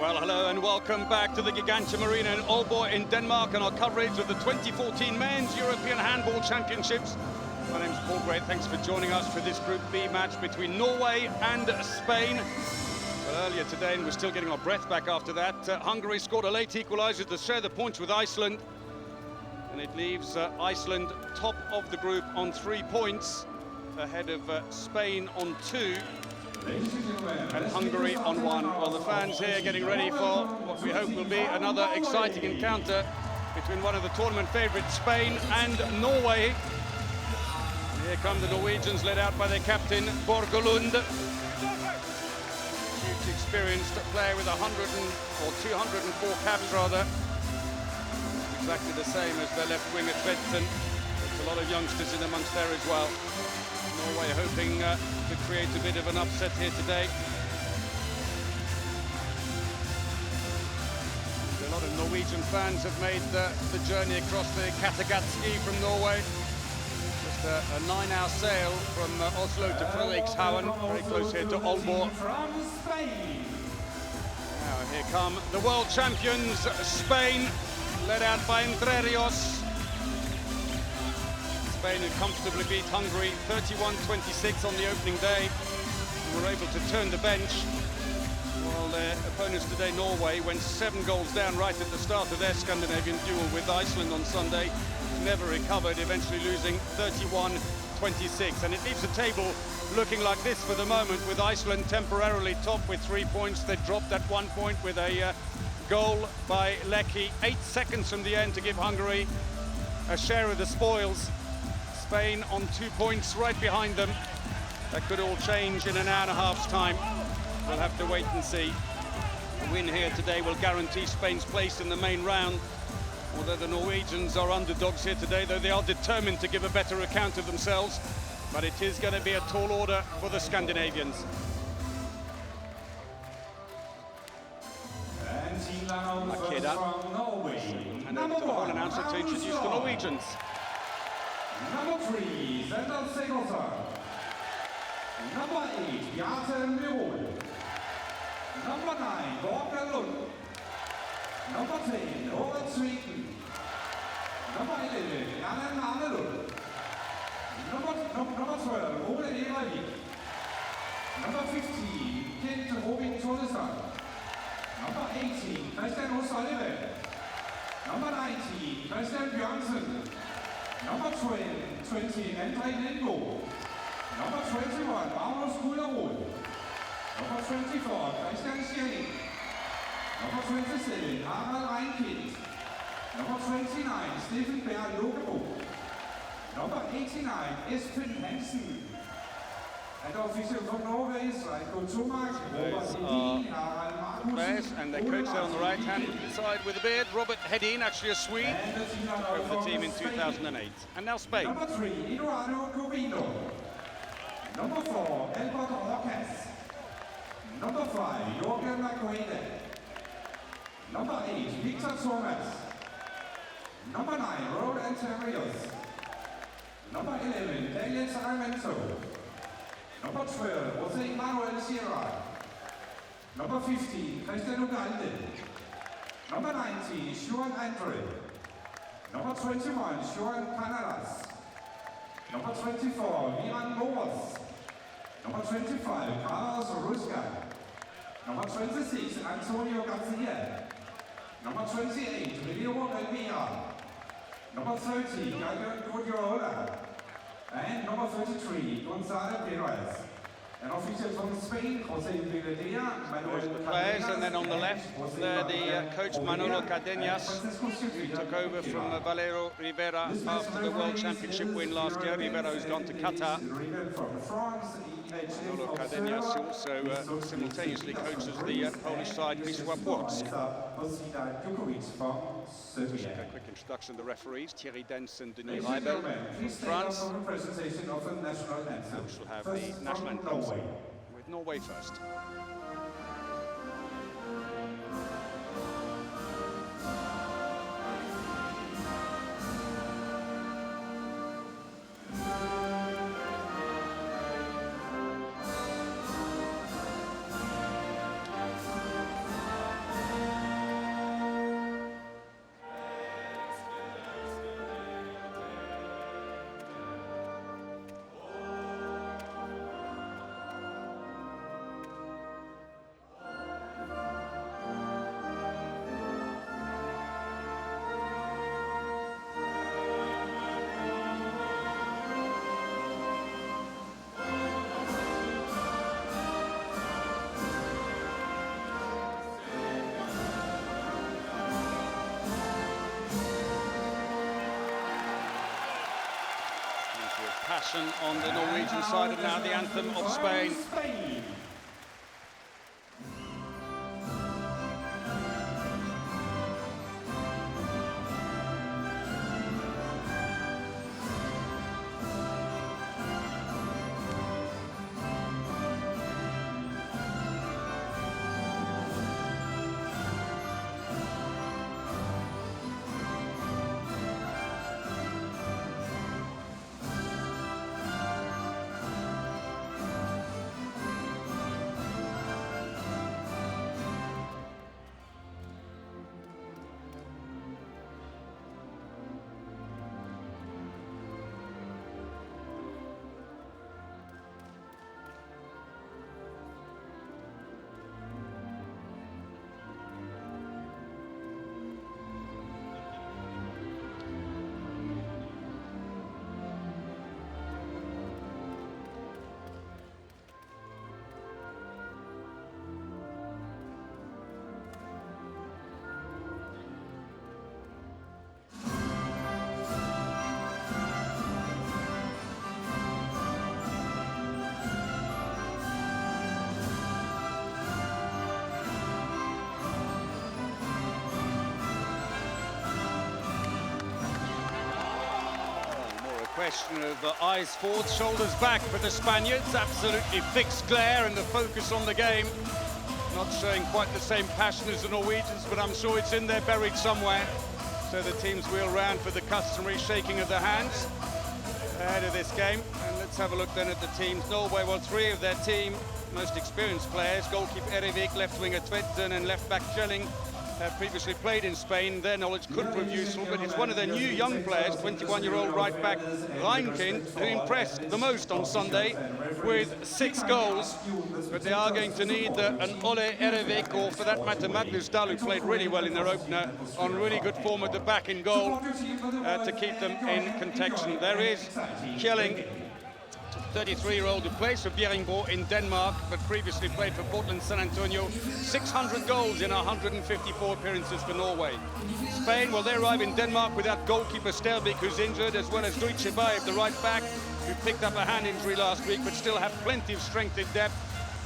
Well, hello and welcome back to the Gigantium Arena in Aalborg in Denmark and our coverage of the 2014 Men's European Handball Championships. My name's Paul Gray. Thanks for joining us for this Group B match between Norway and Spain. Well, earlier today, and we're still getting our breath back after that, Hungary scored a late equaliser to share the points with Iceland. And it leaves Iceland top of the group on 3 points, ahead of Spain on 2. And Hungary on 1. Well, the fans here getting ready for what we hope will be another exciting encounter between one of the tournament favourites, Spain and Norway. And here come the Norwegians, led out by their captain, Borgelund. Huge experienced player with 204 caps rather. Exactly the same as their left winger, Tvedsen. There's a lot of youngsters in amongst there as well. Norway hoping to create a bit of an upset here today. A lot of Norwegian fans have made the journey across the Kattegat ski from Norway. Just a 9-hour sail from Oslo to Frederikshavn, very close here to Aalborg. Now here come the world champions, Spain, led out by Entre Rios. Spain had comfortably beat Hungary 31-26 on the opening day and were able to turn the bench, while their opponents today, Norway, went 7 goals down right at the start of their Scandinavian duel with Iceland on Sunday. Never recovered, eventually losing 31-26. And it leaves the table looking like this for the moment, with Iceland temporarily top with 3 points. They dropped at 1 point with a goal by Lecky 8 seconds from the end to give Hungary a share of the spoils. Spain on 2 points right behind them. That could all change in an hour and a half's time. We'll have to wait and see. A win here today will guarantee Spain's place in the main round. Although the Norwegians are underdogs here today, though they are determined to give a better account of themselves. But it is going to be a tall order for the Scandinavians. Makeda. And over to the hall announcer to introduce the Norwegians. Number 3, Zendal Sigurdsson. Number 8, Bjarte Myrhol. Number 9, Borgelund. Number 10, Robert Hedin. Number 11, Jan Arnelund. Number 12, Ole Evervik. Number 15, Kent Robin Thodesen. Number 18, Christian O'Sullivan. Number 19, Christian Bjørnsen. Number 20, Andre Lindbo. Number 21, Magnus Gullerud. Number 24, Christian Schilling. Number 27, Harald Reinkind. Number 29, Stephen Berg Lokebo. Number 89, Espen Hansen. And official from Norway, Robert Hedin, the players and their coach there on the right-hand side with a beard, Robert Hedin, actually a Swede, over the team in 2008. And now Spain. Number 3, Eduardo Corino. Number 4, Albert Orcas. Number 5, Jorgen Maguire. Number 8, Victor Thomas. Number 9, Roland Terriers. Number 11, Daniel Sarmiento. Number 12, Jose Manuel Sierra. Number 15, Christian Ugalde. Number 19, Sean Andre. Number 21, Sean Canadas. Number 24, Miran Moros. Number 25, Carlos Ruska. Number 26, Antonio Garcia. Number 28, Rio Rivera. Number 30, Gabriel Guardiola. And number 33, Gonzalo Perez. An official from Spain, Jose Villadea, Manuel the players, and then on the left, the coach Manolo Cadenas, who took over from Valero Rivera after the World Championship win last year. Rivera has gone to Qatar. Manolo Cadenas also simultaneously coaches the Polish side, Wisła Płock. Just a quick introduction of the referees, Thierry Dens and Denis Reibel from France. Now we shall have the national anthems with Norway first. action on the Norwegian side, and now the anthem of Spain. Question of eyes forward, shoulders back for the Spaniards. Absolutely fixed glare and the focus on the game. Not showing quite the same passion as the Norwegians, but I'm sure it's in there buried somewhere. So the teams wheel round for the customary shaking of the hands ahead of this game. And let's have a look then at the teams. Norway, well, three of their team most experienced players, goalkeeper Erevik, left winger Tvedten and left back Kjelling, have previously played in Spain. Their knowledge could prove useful, but it's one of their new young players, 21-year-old right back Reinkind, who impressed the most on Sunday with 6 goals. But they are going to need an Ole Erevik, or for that matter Magnus Dahl, who played really well in their opener, on really good form at the back in goal, to keep them in contention. There is Kjelling, 33-year-old who plays for Bjerringbro in Denmark, but previously played for Portland San Antonio. 600 goals in 154 appearances for Norway. Spain, well, they arrive in Denmark without goalkeeper Sterbik, who's injured, as well as Duichebaev, the right back, who picked up a hand injury last week, but still have plenty of strength in depth,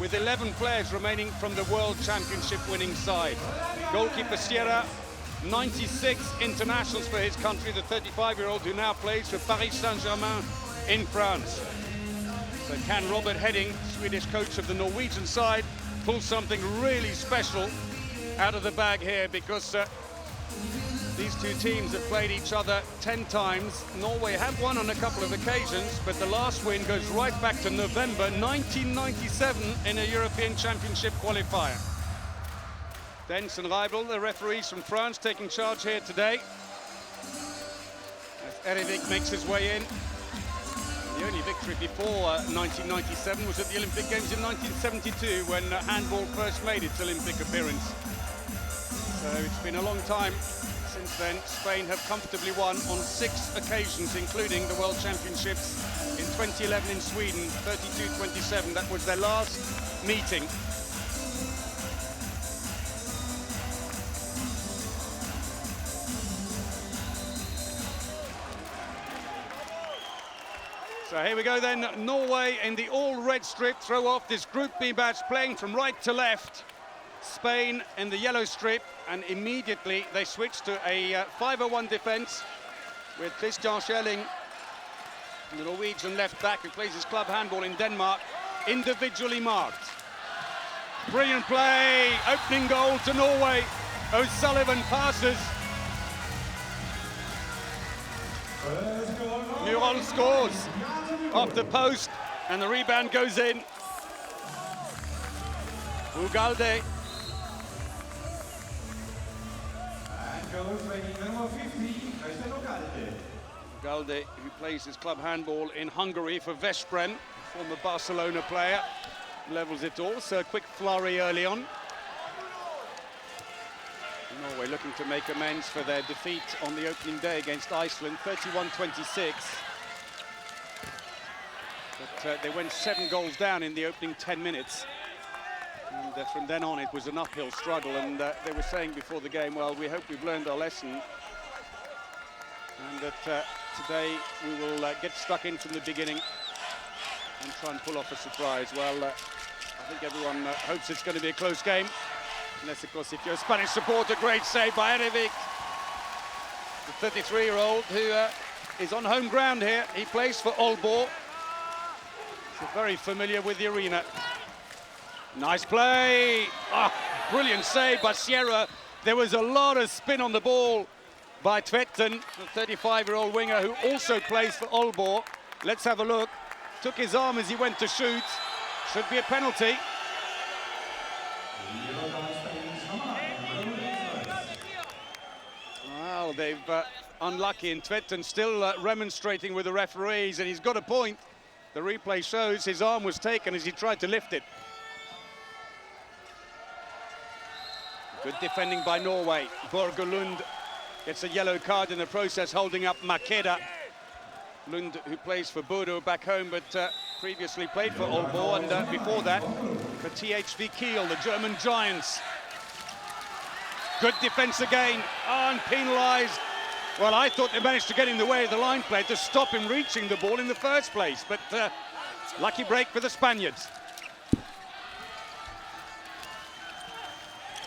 with 11 players remaining from the World Championship winning side. Goalkeeper Sierra, 96 internationals for his country, the 35-year-old who now plays for Paris Saint-Germain in France. So can Robert Hedin, Swedish coach of the Norwegian side, pull something really special out of the bag here? Because these two teams have played each other 10 times. Norway have won on a couple of occasions, but the last win goes right back to November 1997 in a European Championship qualifier. Dens and Reibel, the referees from France, taking charge here today, as Erevik makes his way in. The only victory before 1997 was at the Olympic Games in 1972, when handball first made its Olympic appearance. So it's been a long time since then. Spain have comfortably won on 6 occasions, including the World Championships in 2011 in Sweden, 32-27. That was their last meeting. So here we go then, Norway in the all-red strip, throw off this Group B match, playing from right to left. Spain in the yellow strip, and immediately they switch to a 5-1 defence with Christian Kjelling, the Norwegian left back who plays his club handball in Denmark, individually marked. Brilliant play, opening goal to Norway. O'Sullivan passes. Mural scores off the post, and the rebound goes in. Ugalde. Ugalde, who plays his club handball in Hungary for Veszprém, former Barcelona player, levels it all. So a quick flurry early on. Norway looking to make amends for their defeat on the opening day against Iceland, 31-26. But they went 7 goals down in the opening 10 minutes. And from then on, it was an uphill struggle. And they were saying before the game, well, we hope we've learned our lesson. And that today we will get stuck in from the beginning and try and pull off a surprise. Well, I think everyone hopes it's going to be a close game. Unless, of course, if you're a Spanish supporter, great save by Erevic, the 33-year-old who is on home ground here. He plays for Aalborg. So very familiar with the arena. Nice play. Ah, brilliant save by Sierra. There was a lot of spin on the ball by Tvetten, the 35-year-old winger who also plays for Aalborg. Let's have a look. Took his arm as he went to shoot. Should be a penalty. Well, they've unlucky, and Tvetten still remonstrating with the referees, and he's got a point. The replay shows his arm was taken as he tried to lift it. Good defending by Norway. Borge Lund gets a yellow card in the process, holding up Makeda. Lund, who plays for Bodo back home, but previously played for Aalborg, and before that for THV Kiel, the German giants. Good defense again, and penalized. Well, I thought they managed to get in the way of the line play to stop him reaching the ball in the first place, but lucky break for the Spaniards.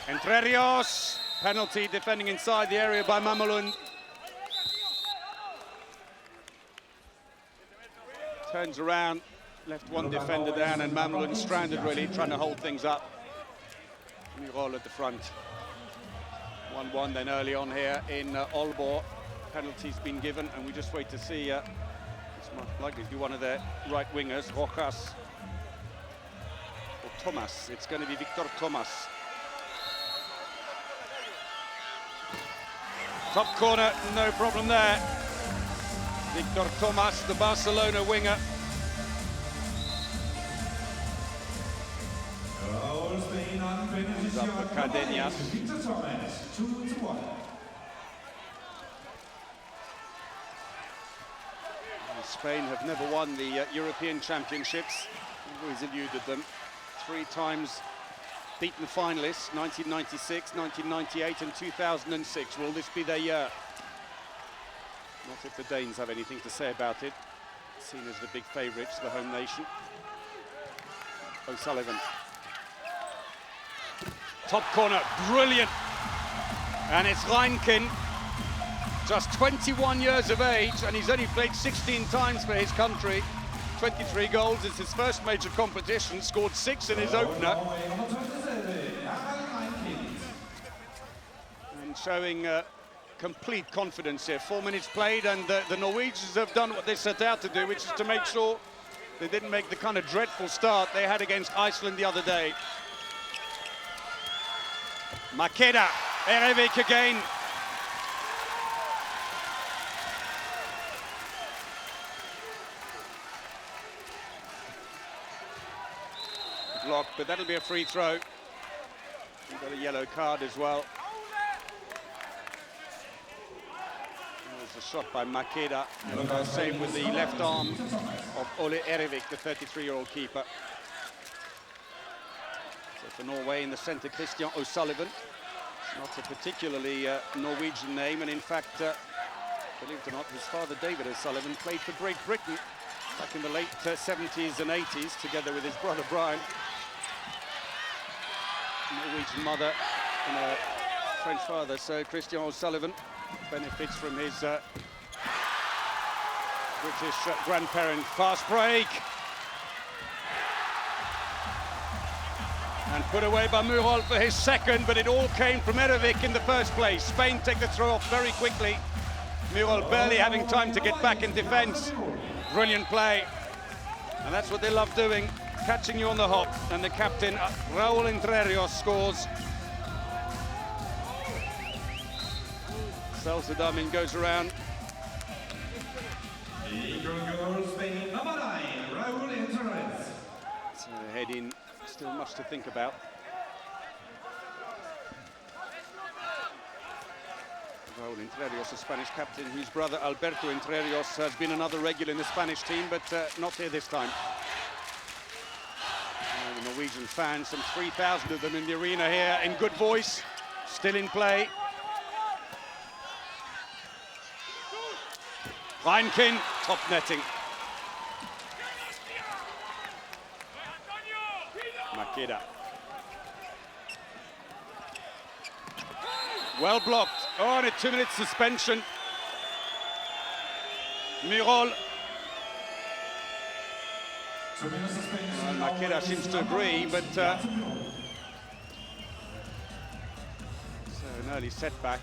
Entre Rios, penalty, defending inside the area by Mamelund. Turns around, left one defender down, and Mamelund stranded, really, trying to hold things up. Murol at the front. 1-1 then early on here in Aalborg. Penalty's been given, and we just wait to see. It's likely to be one of their right wingers, Rojas or Thomas. It's going to be Victor Thomas. Top corner, no problem there. Victor Thomas, the Barcelona winger. Comes up for Cardenas. Spain have never won the European Championships. Always eluded them. 3 times beaten finalists, 1996, 1998 and 2006. Will this be their year? Not if the Danes have anything to say about it. Seen as the big favourites, the home nation. O'Sullivan. Top corner, brilliant. And it's Reinkin, just 21 years of age, and he's only played 16 times for his country. 23 goals, it's his first major competition, scored 6 in his opener. And showing complete confidence here. 4 minutes played, and the Norwegians have done what they set out to do, which is to make sure they didn't make the kind of dreadful start they had against Iceland the other day. Makeda, Erevic again. Blocked, but that'll be a free throw. We've got a yellow card as well. There's a shot by Makeda, and a save with the left arm of Ole Erevic, the 33-year-old keeper. So for Norway in the centre, Christian O'Sullivan. Not a particularly Norwegian name, and in fact, believe it or not, his father David O'Sullivan played for Great Britain back in the late 70s and 80s, together with his brother Brian. Norwegian mother and a French father, so Christian O'Sullivan benefits from his British grandparent. Fast break. And put away by Murol for his second, but it all came from Erevic in the first place. Spain take the throw off very quickly. Murol barely having time to get back in defence. Brilliant play. And that's what they love doing, catching you on the hop. And the captain, Raúl Entre Rios, scores. Selsedamin goes around. So Hedin, still much to think about. Raúl Entre Rios, a Spanish captain, whose brother Alberto Entre Rios has been another regular in the Spanish team, but not here this time. The Norwegian fans, some 3,000 of them in the arena here, in good voice, still in play. Reinkin, top netting. Makeda. Well blocked. Oh, and a 2-minute suspension. Murol. Well, Makeda seems to agree, but so an early setback.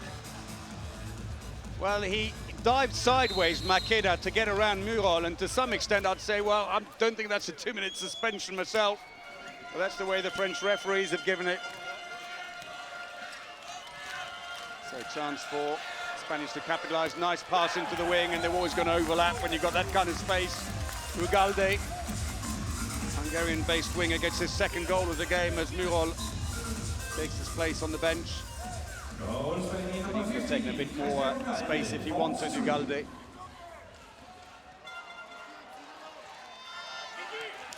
Well, he dived sideways, Makeda, to get around Murol, and to some extent I'd say, well, I don't think that's a 2-minute suspension myself. But that's the way the French referees have given it. So chance for Spanish to capitalize. Nice pass into the wing, and they're always going to overlap when you've got that kind of space. Ugalde, Hungarian-based winger, gets his second goal of the game as Murol takes his place on the bench. But he could have taken a bit more space if he wanted, Ugalde.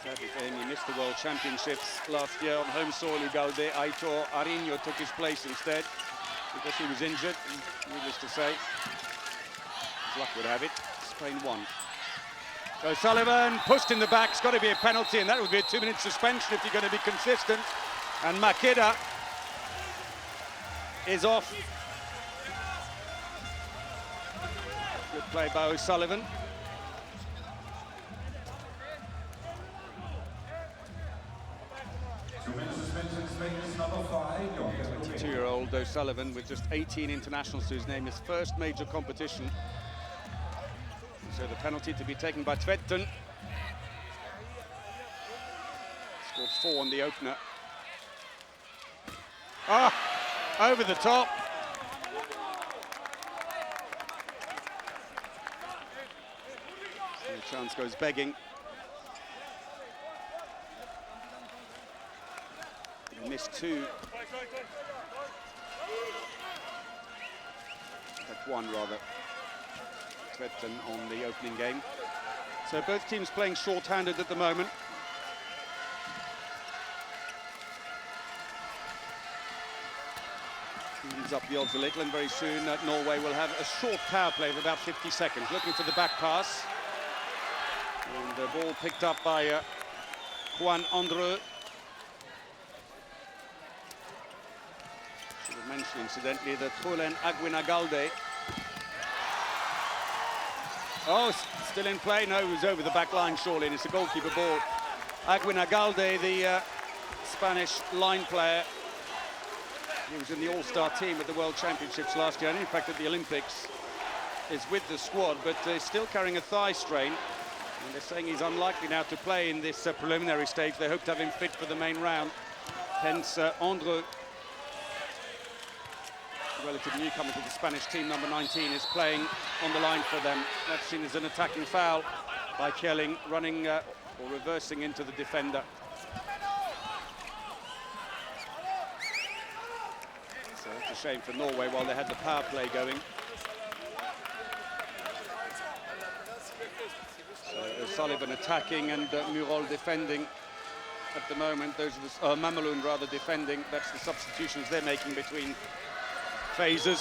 Sadly for him, he missed the World Championships last year on home soil, Ugalde. Aitor Arinho took his place instead because he was injured, and needless to say, as luck would have it, Spain won. So Sullivan pushed in the back. It's got to be a penalty, and that would be a 2-minute suspension if you're going to be consistent. And Makeda is off. Good play by O'Sullivan. 22-year-old O'Sullivan with just 18 internationals to his name, his first major competition. So the penalty to be taken by Tvetten. Scored 4 on the opener. Ah, over the top. So the chance goes begging. He missed 2. That's 1 rather. Tvetten on the opening game. So both teams playing short-handed at the moment. Evens up the odds a little, and very soon Norway will have a short power play of about 50 seconds. Looking for the back pass. And the ball picked up by Juan Andreu. Should have mentioned, incidentally, that Julen Aguinagalde. Oh, still in play. No, it was over the back line, surely, and it's a goalkeeper ball. Aguinagalde, the Spanish line player. He was in the all-star team at the World Championships last year, and in fact at the Olympics is with the squad, but still carrying a thigh strain. And they're saying he's unlikely now to play in this preliminary stage. They hope to have him fit for the main round. Hence, Andreu, relative newcomer to the Spanish team, number 19, is playing on the line for them. That's seen as an attacking foul by Kjelling, running or reversing into the defender. So it's a shame for Norway while they had the power play going. So O'Sullivan attacking and Murol defending at the moment. Those are the Mamelun rather defending. That's the substitutions they're making between phases.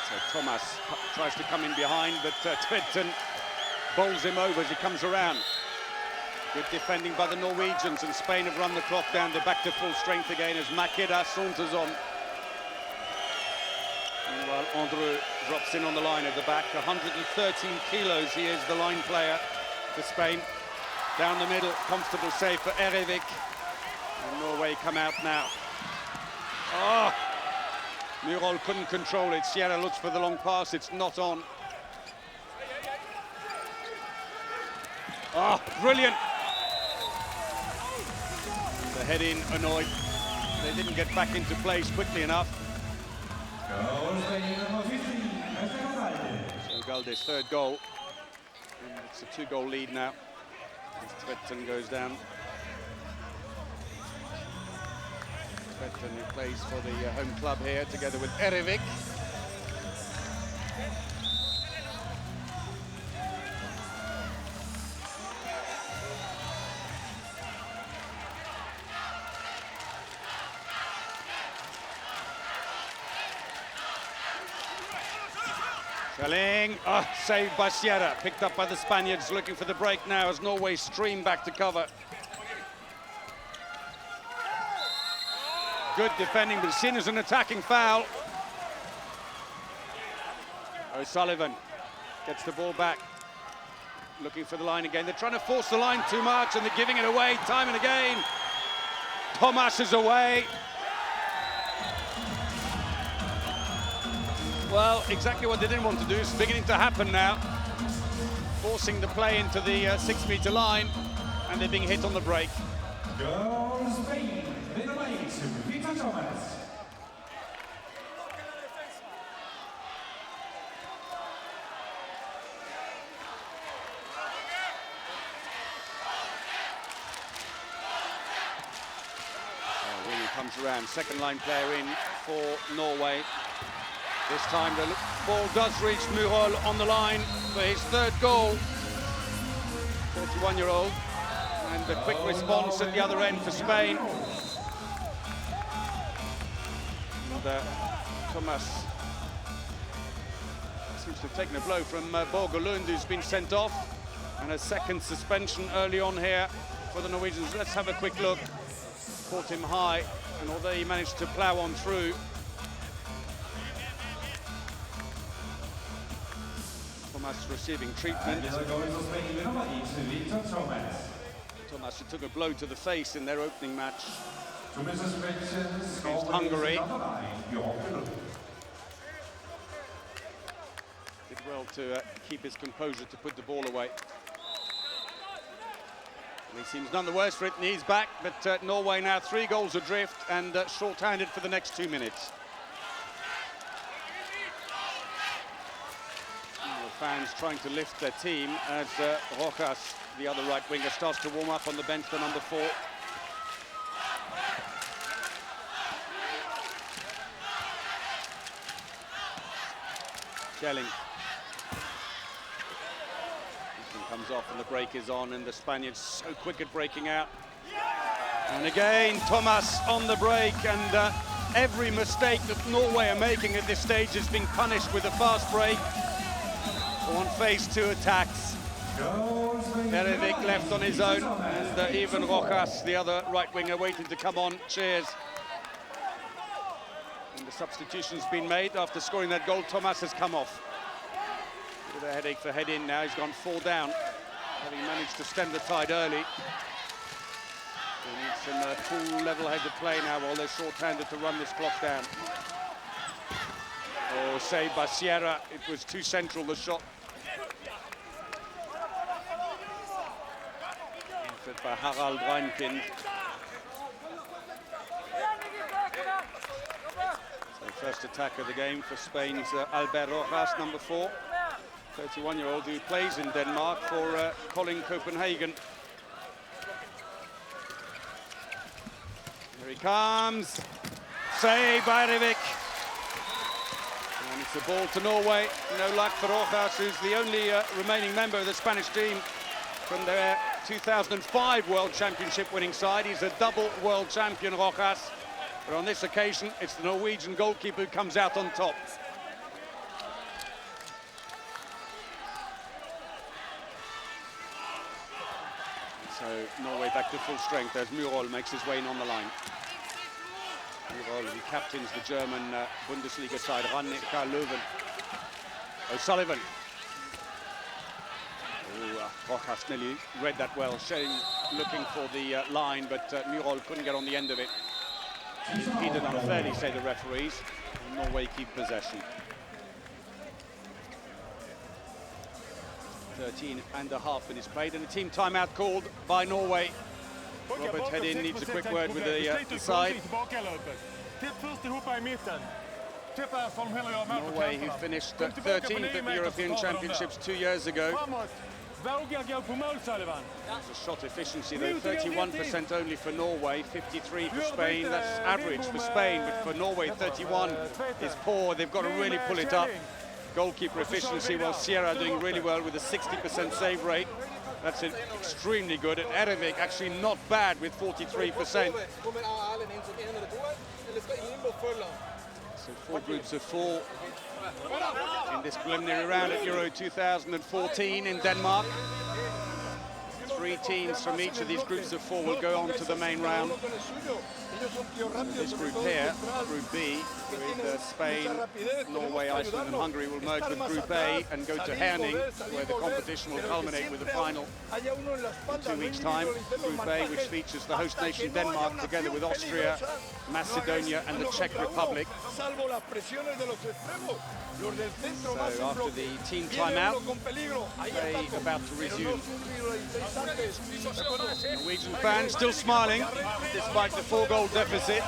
So Thomas tries to come in behind, but Tvetten bowls him over as he comes around. Good defending by the Norwegians, and Spain have run the clock down. They're back to full strength again as Makeda saunters on. Meanwhile, Andreu drops in on the line at the back. 113 kilos, he is the line player for Spain. Down the middle, comfortable save for Erevik. And Norway come out now. Oh, Murol couldn't control it. Sierra looks for the long pass. It's not on. Oh, brilliant. The Hedin annoyed. They didn't get back into place quickly enough. So Galde's third goal. And it's a 2-goal lead now. Tvetten goes down. Tvetten, who plays for the home club here, together with Erevik. Schelling, saved by Sierra, picked up by the Spaniards, looking for the break now as Norway stream back to cover. Good defending, but seen as an attacking foul. O'Sullivan gets the ball back, looking for the line again. They're trying to force the line too much and they're giving it away time and again. Thomas is away. Well, exactly what they didn't want to do is beginning to happen now. Forcing the play into the 6-meter line, and they're being hit on the break. Goal Spain, middle lane to Victor Thomas. William comes around, second line player in for Norway. This time the ball does reach Murol on the line for his third goal. 41-year-old, and a quick response at the other end for Spain. And Thomas seems to have taken a blow from Borgelund, who's been sent off, and a second suspension early on here for the Norwegians. Let's have a quick look. Caught him high, and although he managed to plough on through, Thomas receiving treatment. Thomas, who took a blow to the face in their opening match against Hungary. Did well to keep his composure to put the ball away. And he seems none the worse for it, and he's back, but Norway now 3 goals adrift and short-handed for the next 2 minutes. Fans trying to lift their team as Rojas, the other right winger, starts to warm up on the bench for number 4. Schelling. Comes off and the break is on, and the Spaniards so quick at breaking out. And again, Thomas on the break, and every mistake that Norway are making at this stage is being punished with a fast break. On phase 2 attacks. Erevik left on his own, and even Rojas, the other right winger, waiting to come on. Cheers. And the substitution's been made after scoring that goal. Thomas has come off. Bit of a headache for Hedin now. He's gone 4 down, having managed to stem the tide early. They need some cool, level-headed play now while they're short-handed to run this clock down. Oh, saved by Sierra. It was too central, the shot. Infed by Harald Reinkind. So first attack of the game for Spain's Albert Rojas, number 4. 31-year-old who plays in Denmark for Kolding Copenhagen. Here he comes. Saved by Erevik. And it's a ball to Norway. No luck for Rojas, who's the only remaining member of the Spanish team from their 2005 World Championship winning side. He's a double world champion, Rojas. But on this occasion, it's the Norwegian goalkeeper who comes out on top. So Norway back to full strength as Murol makes his way in on the line. Murol, who captains the German Bundesliga side, Rhein-Neckar Löwen. O'Sullivan. Rojas nearly read that well, looking for the line, but Murol couldn't get on the end of it. Impeded unfairly, say the referees. Norway keep possession. 13.5 minutes played, and a team timeout called by Norway. Robert Hedin needs a quick word with the side. Norway, who finished 13th at the European Championships 2 years ago. It's a shot efficiency though, 31% only for Norway, 53 for Spain. That's average for Spain, but for Norway 31 is poor. They've got to really pull it up. Goalkeeper efficiency, well, Sierra doing really well with a 60% save rate. That's extremely good. And Erevik actually not bad with 43%. So 4 groups of 4 in this preliminary round at Euro 2014 in Denmark. 3 teams from each of these groups of 4 will go on to the main round. This group here, Group B, with Spain, Norway, Iceland and Hungary will merge with Group A and go to Herning, where the competition will culminate with the final in 2 weeks' time. Group A, which features the host nation Denmark, together with Austria, Macedonia and the Czech Republic. So after the team timeout, they about to resume. Norwegian fans still smiling despite the 4-goal deficit.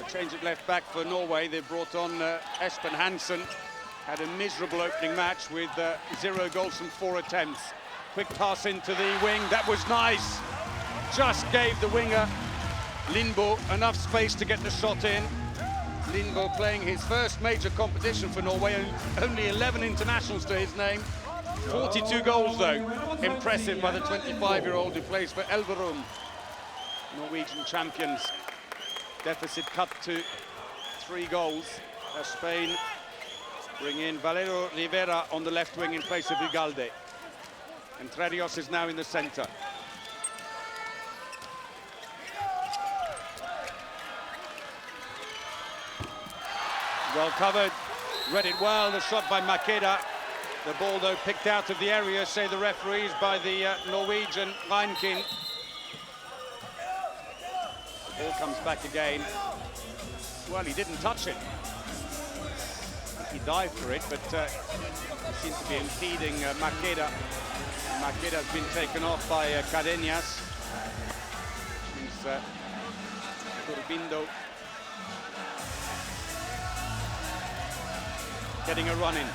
A change at left back for Norway. They brought on Espen Hansen. Had a miserable opening match with 0 goals from 4 attempts. Quick pass into the wing. That was nice. Just gave the winger Lindbo enough space to get the shot in. Lindbo playing his first major competition for Norway, only 11 internationals to his name. 42 goals though, impressive by the 25-year-old who plays for Elverum. Norwegian champions. Deficit cut to 3 goals as Spain bring in Valero Rivera on the left wing in place of Ugalde. And Trerios is now in the centre. Well covered, read it well, the shot by Makeda. The ball, though, picked out of the area, say the referees, by the Norwegian Reinkin. The ball comes back again. Well, he didn't touch it. He dived for it, but he seems to be impeding Makeda. Makeda has been taken off by Cadenas. Means Gurbindo getting a run in.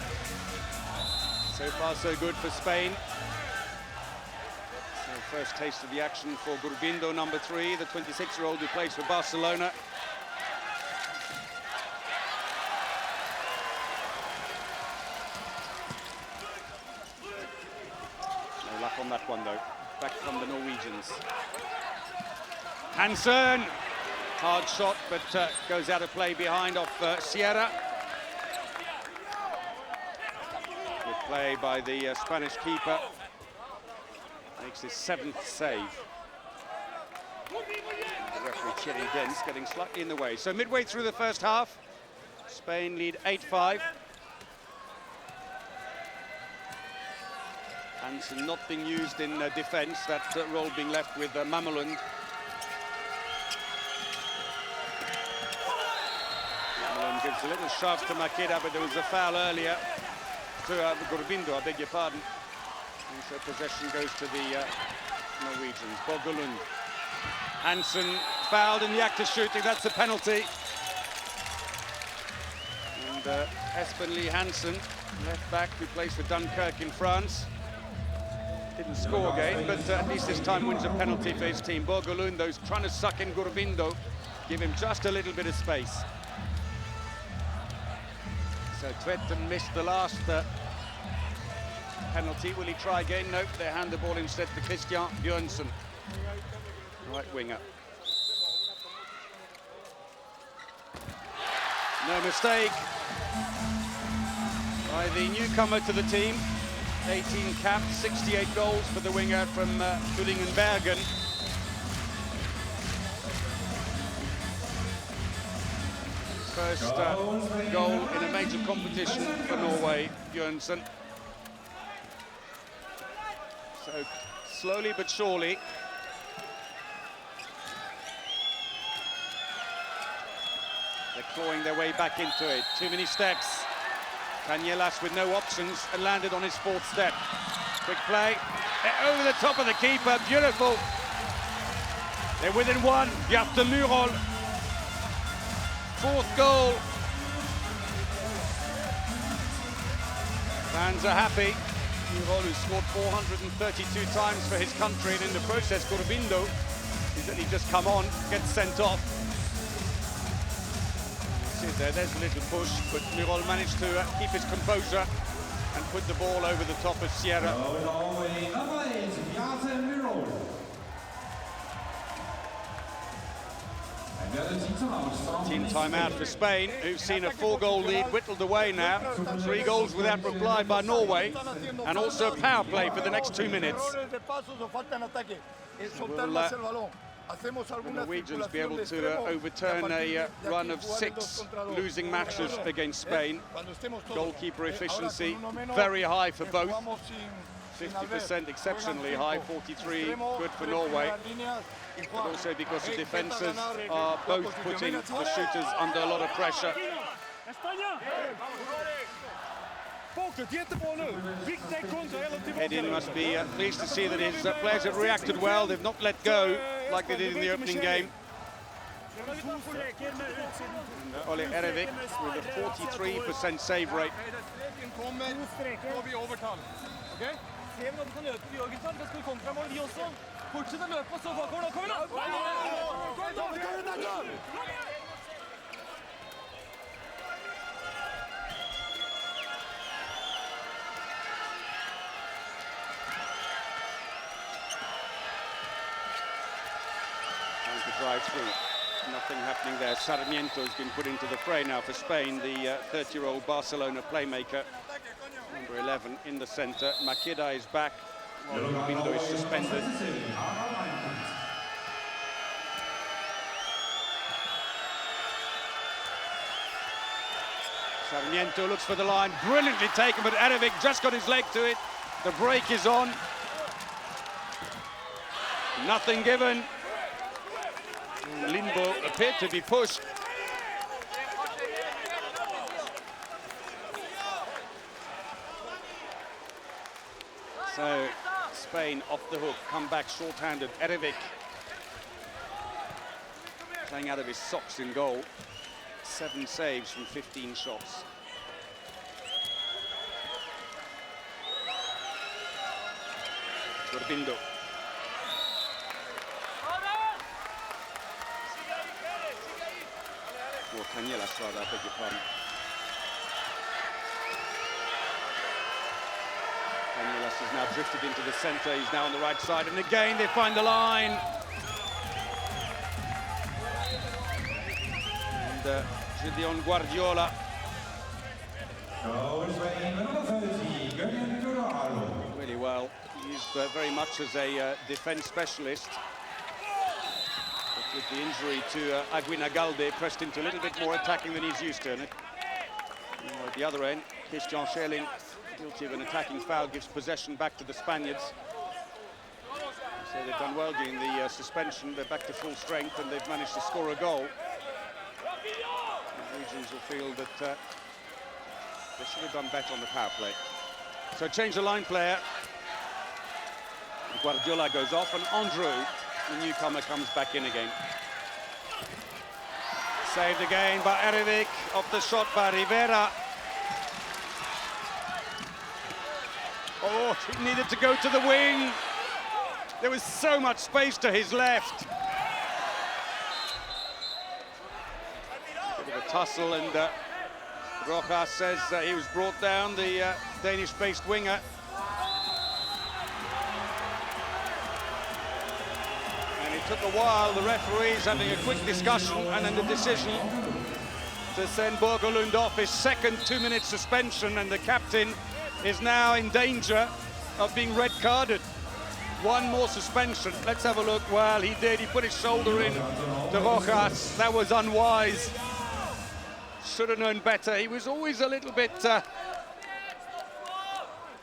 So far, so good for Spain. So first taste of the action for Gurbindo, number 3, the 26-year-old who plays for Barcelona. No luck on that one, though. Back from the Norwegians. Hansen, hard shot, but goes out of play behind off Sierra. Play by the Spanish keeper, makes his 7th save. The referee Thierry Dens getting slightly in the way. So midway through the first half, Spain lead 8-5. Hansen not being used in defence, that role being left with Mamelund. Mamelund gives a little shove to Makeda, but there was a foul earlier. To Gurbindo, I beg your pardon. And so possession goes to the Norwegians. Bogelund. Hansen fouled in the act of shooting, that's a penalty. And Espen Lie Hansen, left back, who plays for Dunkirk in France. Didn't score again, but at least this time wins a penalty for his team. Bogelund, those trying to suck in Gurbindo, give him just a little bit of space. So Tvetten missed the last penalty. Will he try again? Nope, they hand the ball instead to Christian Bjørnsen, right winger. No mistake by the newcomer to the team. 18 caps, 68 goals for the winger from Tullingenbergen. First goal in a major competition for Norway, Bjørnsen. So slowly but surely, they're clawing their way back into it. Too many steps. Canielas with no options and landed on his 4th step. Quick play, over the top of the keeper, beautiful. They're within 1, Bjarte Murol. 4th goal. Fans are happy. Murol, who scored 432 times for his country, and in the process, Gurbindo, who's only just come on, gets sent off. See it there, there's a little push, but Murol managed to keep his composure and put the ball over the top of Sierra. Team timeout for Spain, who've seen a 4-goal lead whittled away now. 3 goals without reply by Norway, and also a power play for the next 2 minutes. Will the Norwegians be able to overturn a run of 6 losing matches against Spain? Goalkeeper efficiency very high for both. 50% exceptionally high, 43 good for Norway. But also because the defences are both putting the shooters under a lot of pressure. Hedin must be pleased to see that his players have reacted well. They've not let go like they did in the opening game. Ole Erevik with a 43% save rate. Drive through. Nothing happening there. Sarmiento has been put into the fray now for Spain, the 30-year-old Barcelona playmaker. Number 11 in the centre. Makeda is back, while Bindo is suspended. Sarmiento looks for the line, brilliantly taken, but Erevik just got his leg to it. The break is on. Nothing given. Limbo appeared to be pushed. So Spain off the hook, come back short-handed. Erevik playing out of his socks in goal. 7 saves from 15 shots. Bindo. Or Canielas rather, I beg your pardon. Canielas has now drifted into the centre, he's now on the right side, and again they find the line. And Gideon Guardiola. Really well, used very much as a defence specialist. With the injury to Aguinagalde, pressed into a little bit more attacking than he's used to. And at the other end, Christian Schelling, guilty of an attacking foul, gives possession back to the Spaniards. So they've done well during the suspension. They're back to full strength and they've managed to score a goal. The Norwegians will feel that they should have done better on the power play. So change the line player. Guardiola goes off and Andrew, the newcomer, comes back in again. Saved again by Erevik, off the shot by Rivera. Oh, he needed to go to the wing. There was so much space to his left. Bit of a tussle, and Rojas says he was brought down, the Danish-based winger. Took a while, the referees having a quick discussion, and then the decision to send Borgelund off, his second 2-minute suspension, and the captain is now in danger of being red carded. One more suspension. Let's have a look. Well, he did. He put his shoulder in to Rojas. That was unwise. Should have known better. He was always a little bit,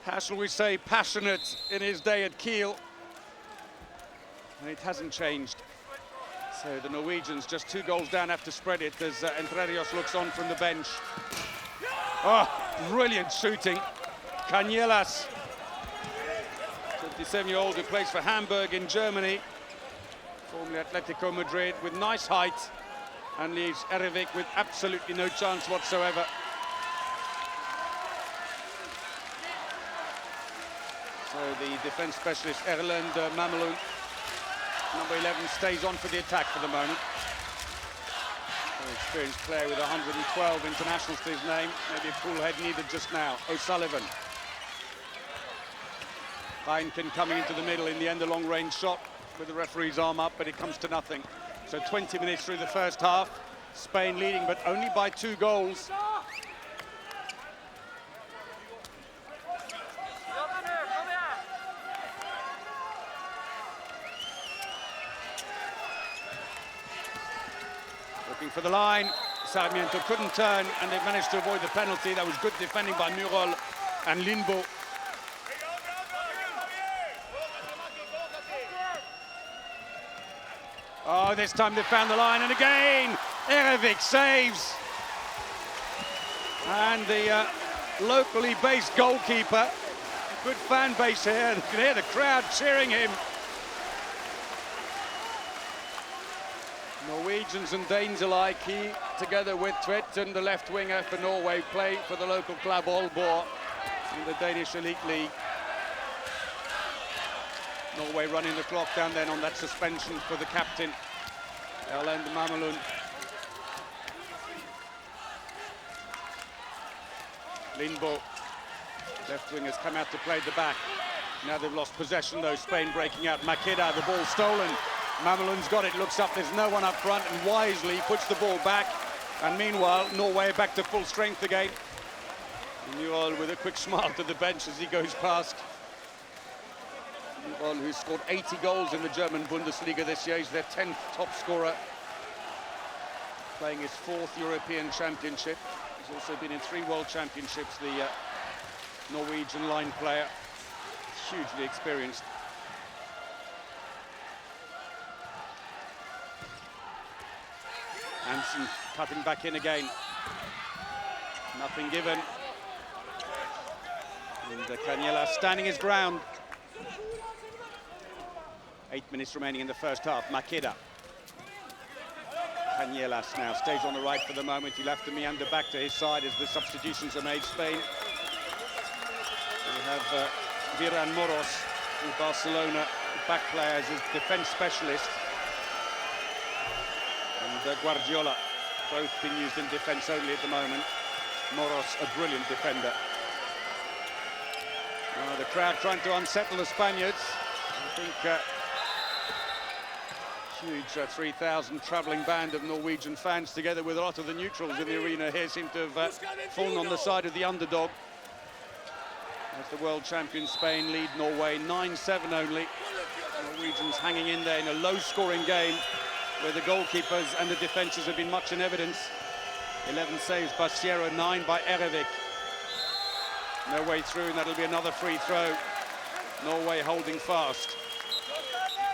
how shall we say, passionate in his day at Kiel. And it hasn't changed. So the Norwegians just 2 goals down, have to spread it as Entre Rios looks on from the bench. Oh, brilliant shooting. Canielas, 27-year-old who plays for Hamburg in Germany, formerly Atletico Madrid, with nice height, and leaves Erevik with absolutely no chance whatsoever. So the defence specialist Erlend Mamelung, number 11, stays on for the attack for the moment. An experienced player with 112 internationals to his name. Maybe a cool head needed just now. O'Sullivan. Heineken coming into the middle. In the end, a long-range shot with the referee's arm up, but it comes to nothing. So 20 minutes through the first half. Spain leading, but only by 2 goals. Looking for the line. Sarmiento couldn't turn, and they managed to avoid the penalty. That was good defending by Murol and Lindbo. Oh, this time they found the line, and again, Erevik saves. And the locally based goalkeeper, good fan base here, you can hear the crowd cheering him. Norwegians and Danes alike, he, together with Tvedt, the left winger for Norway, play for the local club Aalborg in the Danish Elite League. Norway running the clock down then on that suspension for the captain, Erlend Mamelund. Lindbo, left wing, has come out to play the back. Now they've lost possession though, Spain breaking out. Makeda, the ball stolen. Mamelund's got it, looks up, there's no one up front, and wisely puts the ball back. And meanwhile, Norway back to full strength again. Murol with a quick smile to the bench as he goes past. Murol, who's scored 80 goals in the German Bundesliga this year, he's their 10th top scorer. Playing his 4th European Championship. He's also been in 3 World Championships, the Norwegian line player. Hugely experienced. Hansen cutting back in again. Nothing given. And Caniela standing his ground. 8 minutes remaining in the first half. Makeda. Canielas now stays on the right for the moment. He'll have to meander back to his side as the substitutions are made. Spain. We have Viran Moros in Barcelona, back player as his defence specialist. And Guardiola, both being used in defence only at the moment. Moros, a brilliant defender. The crowd trying to unsettle the Spaniards. I think huge 3,000 travelling band of Norwegian fans, together with a lot of the neutrals in the arena here, seem to have fallen on the side of the underdog. As the world champion Spain lead Norway 9-7 only. Norwegians hanging in there in a low-scoring game where the goalkeepers and the defences have been much in evidence. 11 saves by Sierra, 9 by Erevik. No way through, and that'll be another free throw. Norway holding fast.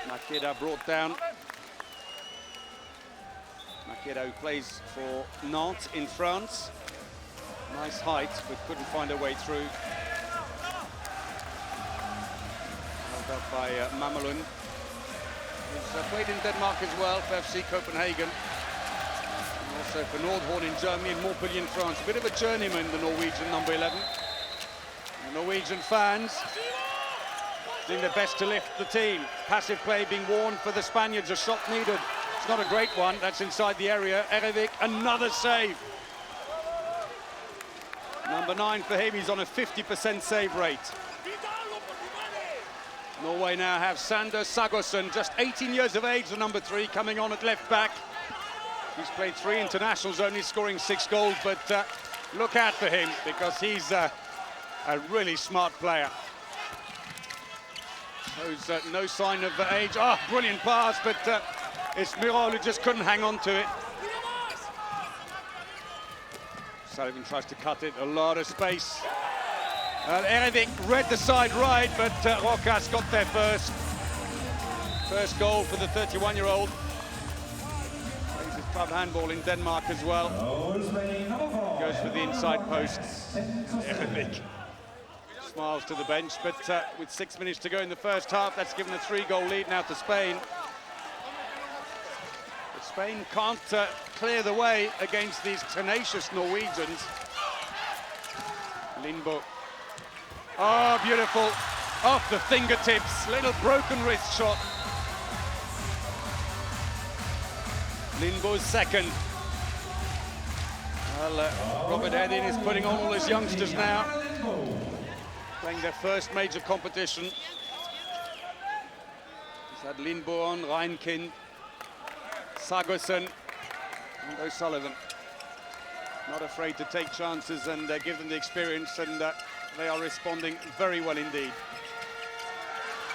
Makeda brought down. Makeda, who plays for Nantes in France. Nice height, but couldn't find a way through. Held up by Mamelund. He's played in Denmark as well for FC Copenhagen. And also for Nordhorn in Germany and Montpellier in France. A bit of a journeyman, the Norwegian number 11. The Norwegian fans doing their best to lift the team. Passive play being warned for the Spaniards. A shot needed. It's not a great one. That's inside the area. Erevik, another save. Number 9 for him. He's on a 50% save rate. Norway now have Sander Sagosen, just 18 years of age, the number 3, coming on at left back. He's played 3 internationals, only scoring 6 goals, but look out for him, because he's a really smart player. Shows no sign of age. Oh, brilliant pass, but it's Murol who just couldn't hang on to it. Sullivan tries to cut it, a lot of space. Erevik read the side right, but Rokas got there first. First goal for the 31-year-old. Plays his club handball in Denmark as well. Goes for the inside post. Erevik smiles to the bench, but with 6 minutes to go in the first half, that's given a 3-goal lead now to Spain. But Spain can't clear the way against these tenacious Norwegians. Lindbo. Oh, beautiful. Off the fingertips. Little broken wrist shot. Lindbo's second. Well, Robert Hedin is putting on all his youngsters now. Playing their first major competition. He's had Lindbo on, Reinkind, Sargussen and O'Sullivan. Not afraid to take chances and give them the experience, and they are responding very well indeed.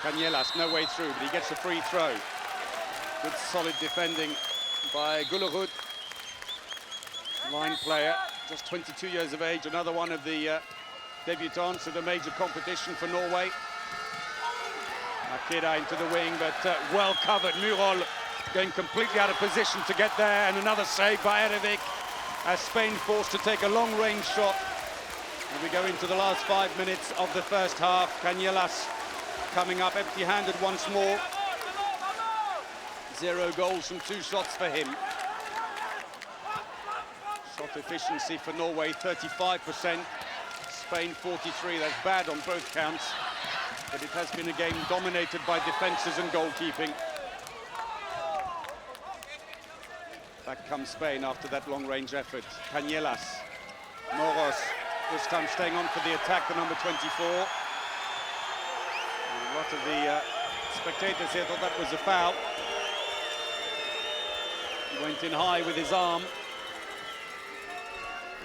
Canellas, no way through, but he gets a free throw. Good solid defending by Gullerud. Line player, just 22 years of age, another one of the debutants of the major competition for Norway. Makeda into the wing, but well covered. Murol going completely out of position to get there, and another save by Erevik as Spain forced to take a long-range shot. And we go into the last 5 minutes of the first half. Canellas coming up empty-handed once more. 0 goals from 2 shots for him. Shot efficiency for Norway, 35%. Spain, 43. That's bad on both counts. But it has been a game dominated by defences and goalkeeping. Back comes Spain after that long-range effort. Canellas, Moros, this time staying on for the attack, the number 24. And a lot of the spectators here thought that was a foul. He went in high with his arm.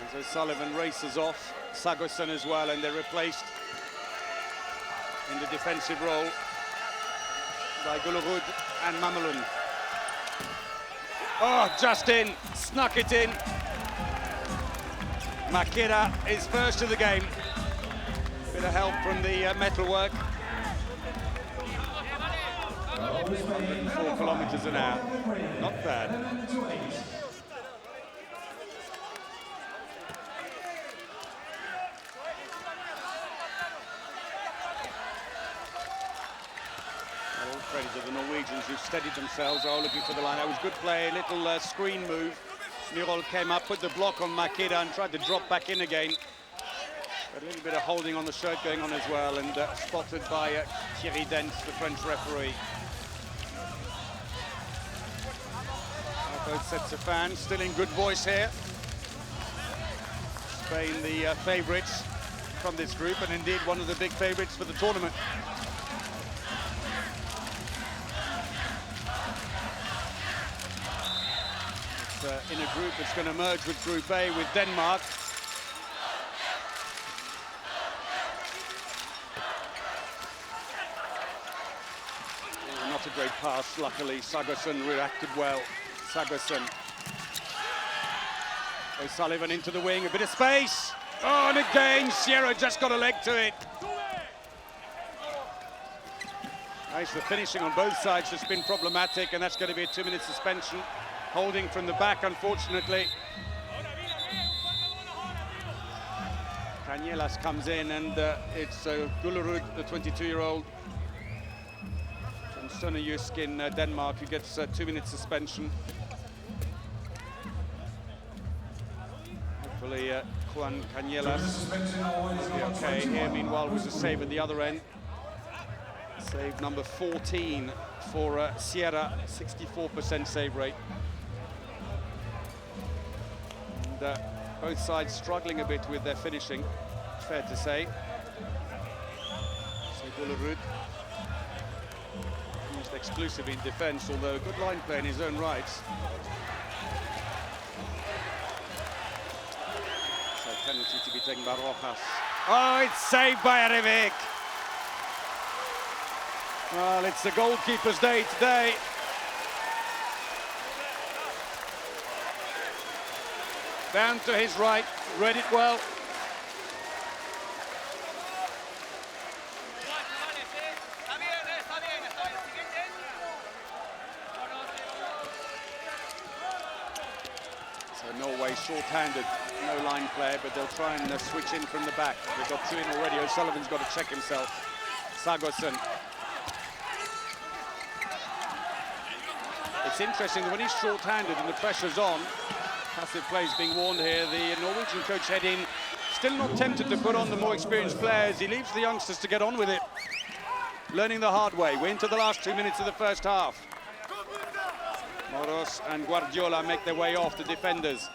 And so Sullivan races off, Sargussen as well, and they're replaced in the defensive role by Gullerud and Mamelun. Oh, just in, snuck it in. Makeda is first of the game. Bit of help from the metalwork. 104 kilometers an hour, not bad. All credit to the Norwegians who steadied themselves, are looking for the line. That was good play, a little screen move. Murol came up, put the block on Makeda and tried to drop back in again. But a little bit of holding on the shirt going on as well, and spotted by Thierry Dent, the French referee. Both sets of fans still in good voice here. Spain the favourites from this group, and indeed one of the big favourites for the tournament. It's in a group that's going to merge with Group A with Denmark. Not a great pass, luckily. Sargussen reacted well. Sargussen. O'Sullivan into the wing, a bit of space. Oh, and again, Sierra just got a leg to it. Nice, the finishing on both sides has been problematic, and that's going to be a 2-minute suspension. Holding from the back, unfortunately. Canellas comes in, and it's Gullerud, the 22-year-old from Sønderjysk in Denmark, who gets a 2-minute suspension. Hopefully, Juan Canellas will be okay here. Meanwhile, was a save at the other end. Save number 14 for Sierra, 64% save rate. And both sides struggling a bit with their finishing, fair to say. So Gullerud used exclusively in defence, although a good line play in his own right. So penalty to be taken by Rojas. Oh, it's saved by Erevik. Well, it's the goalkeeper's day today. Down to his right, read it well. So Norway short-handed, no line player, but they'll try and switch in from the back. They've got 2 in already. O'Sullivan's got to check himself. Sargussen. It's interesting that when he's short-handed and the pressure's on, passive plays being warned here. The Norwegian coach Hedin still not tempted to put on the more experienced players. He leaves the youngsters to get on with it. Learning the hard way. We're into the last 2 minutes of the first half. Moros and Guardiola make their way off the defenders.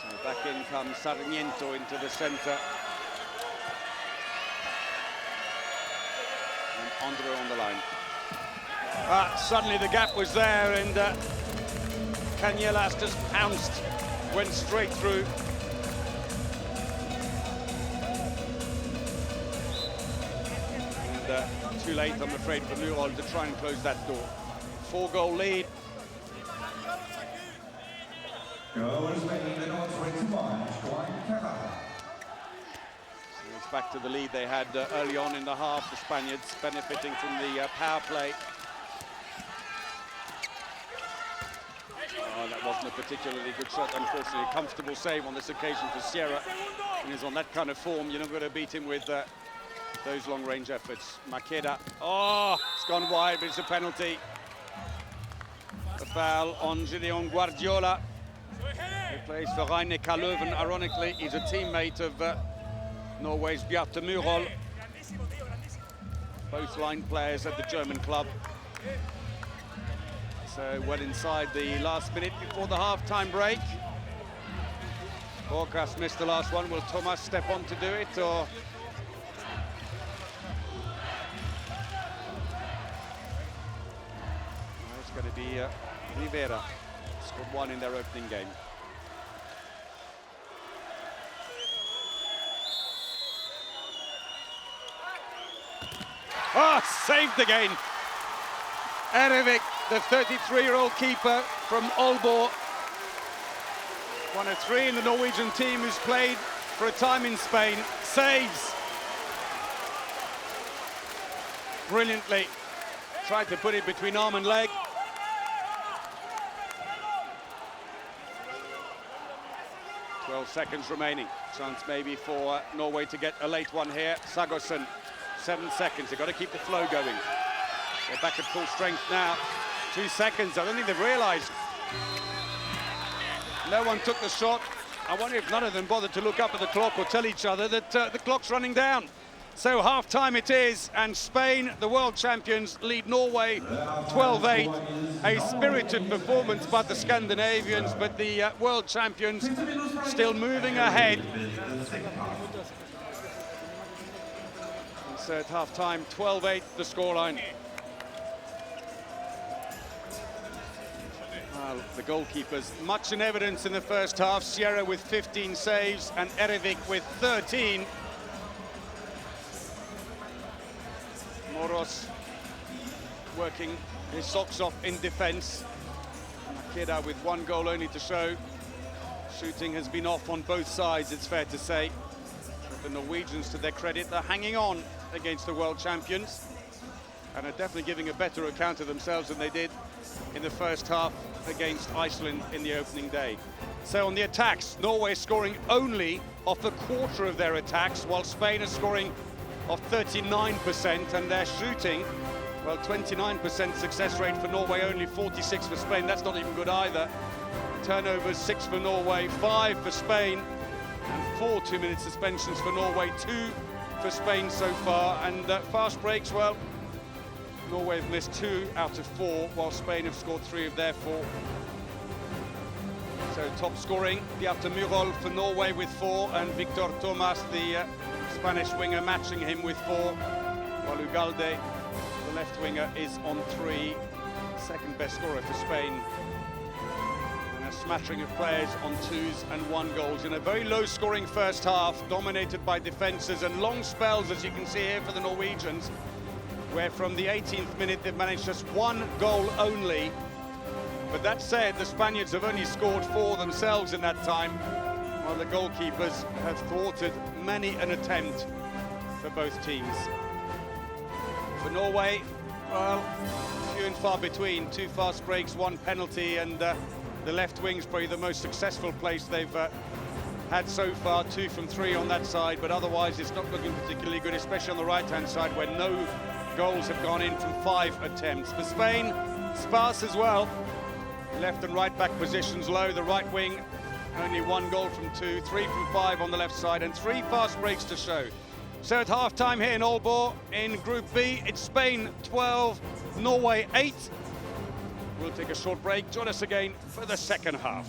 So back in comes Sarmiento into the centre. Andre on the line. Suddenly the gap was there, and Canellas just pounced, went straight through. And too late, I'm afraid, for Murol to try and close that door. 4-goal lead. It's back to the lead they had early on in the half, the Spaniards benefiting from the power play. Oh, that wasn't a particularly good shot, unfortunately. A comfortable save on this occasion for Sierra. When he's on that kind of form, you're not going to beat him with those long-range efforts. Makeda, oh, it's gone wide, but it's a penalty. A foul on Gideon Guardiola, who plays for Rhein-Neckar Löwen. Ironically, he's a teammate of Norway's Bjarte Murol. Both line players at the German club. So well inside the last minute before the half-time break. Borkas missed the last one. Will Thomas step on to do it, or? No, it's going to be Rivera. Scored one in their opening game. Saved again. Erevik, the 33-year-old keeper from Aalborg. One of three in the Norwegian team who's played for a time in Spain. Saves. Brilliantly. Tried to put it between arm and leg. "12 seconds remaining. Chance maybe for Norway to get a late one here. Sagosen, 7 seconds. They've got to keep the flow going. They're back at full strength now. 2 seconds. I don't think they've realised. No one took the shot. I wonder if none of them bothered to look up at the clock or tell each other that the clock's running down. So half-time it is, and Spain, the world champions, lead Norway 12-8. A spirited performance by the Scandinavians, but the world champions still moving ahead. So at half-time, 12-8 the scoreline. Well, the goalkeepers, much in evidence in the first half. Sierra with 15 saves and Erevik with 13. Moros working his socks off in defence. Makeda with 1 goal only to show. Shooting has been off on both sides, it's fair to say. But the Norwegians, to their credit, they're hanging on against the world champions and are definitely giving a better account of themselves than they did in the first half against Iceland in the opening day. So on the attacks, Norway scoring only off a quarter of their attacks, while Spain is scoring off 39%, and they're shooting, well, 29% success rate for Norway, only 46 for Spain. That's not even good either. Turnovers, 6 for Norway, 5 for Spain, and 4 2-minute suspensions for Norway, 2 for Spain so far. And fast breaks, well, Norway have missed 2 out of 4, while Spain have scored 3 of their 4. So top scoring, Bjarte Murol for Norway with 4, and Victor Thomas, the Spanish winger, matching him with 4, while Ugalde, the left winger, is on 3. Second best scorer for Spain. And a smattering of players on 2s and 1 goals in a very low-scoring first half, dominated by defences and long spells, as you can see here, for the Norwegians, where from the 18th minute they've managed just 1 goal only. But that said, the Spaniards have only scored 4 themselves in that time, while the goalkeepers have thwarted many an attempt for both teams. For Norway, well, few and far between. 2 fast breaks, 1 penalty, and the left wing's probably the most successful place they've had so far. 2 from 3 on that side, but otherwise it's not looking particularly good, especially on the right-hand side, where no goals have gone in from 5 attempts. For Spain, sparse as well. Left and right back positions low. The right wing, only 1 goal from 2, 3 from 5 on the left side, and 3 fast breaks to show. So at half-time here in Aalborg, in Group B, it's Spain 12, Norway 8. We'll take a short break. Join us again for the second half.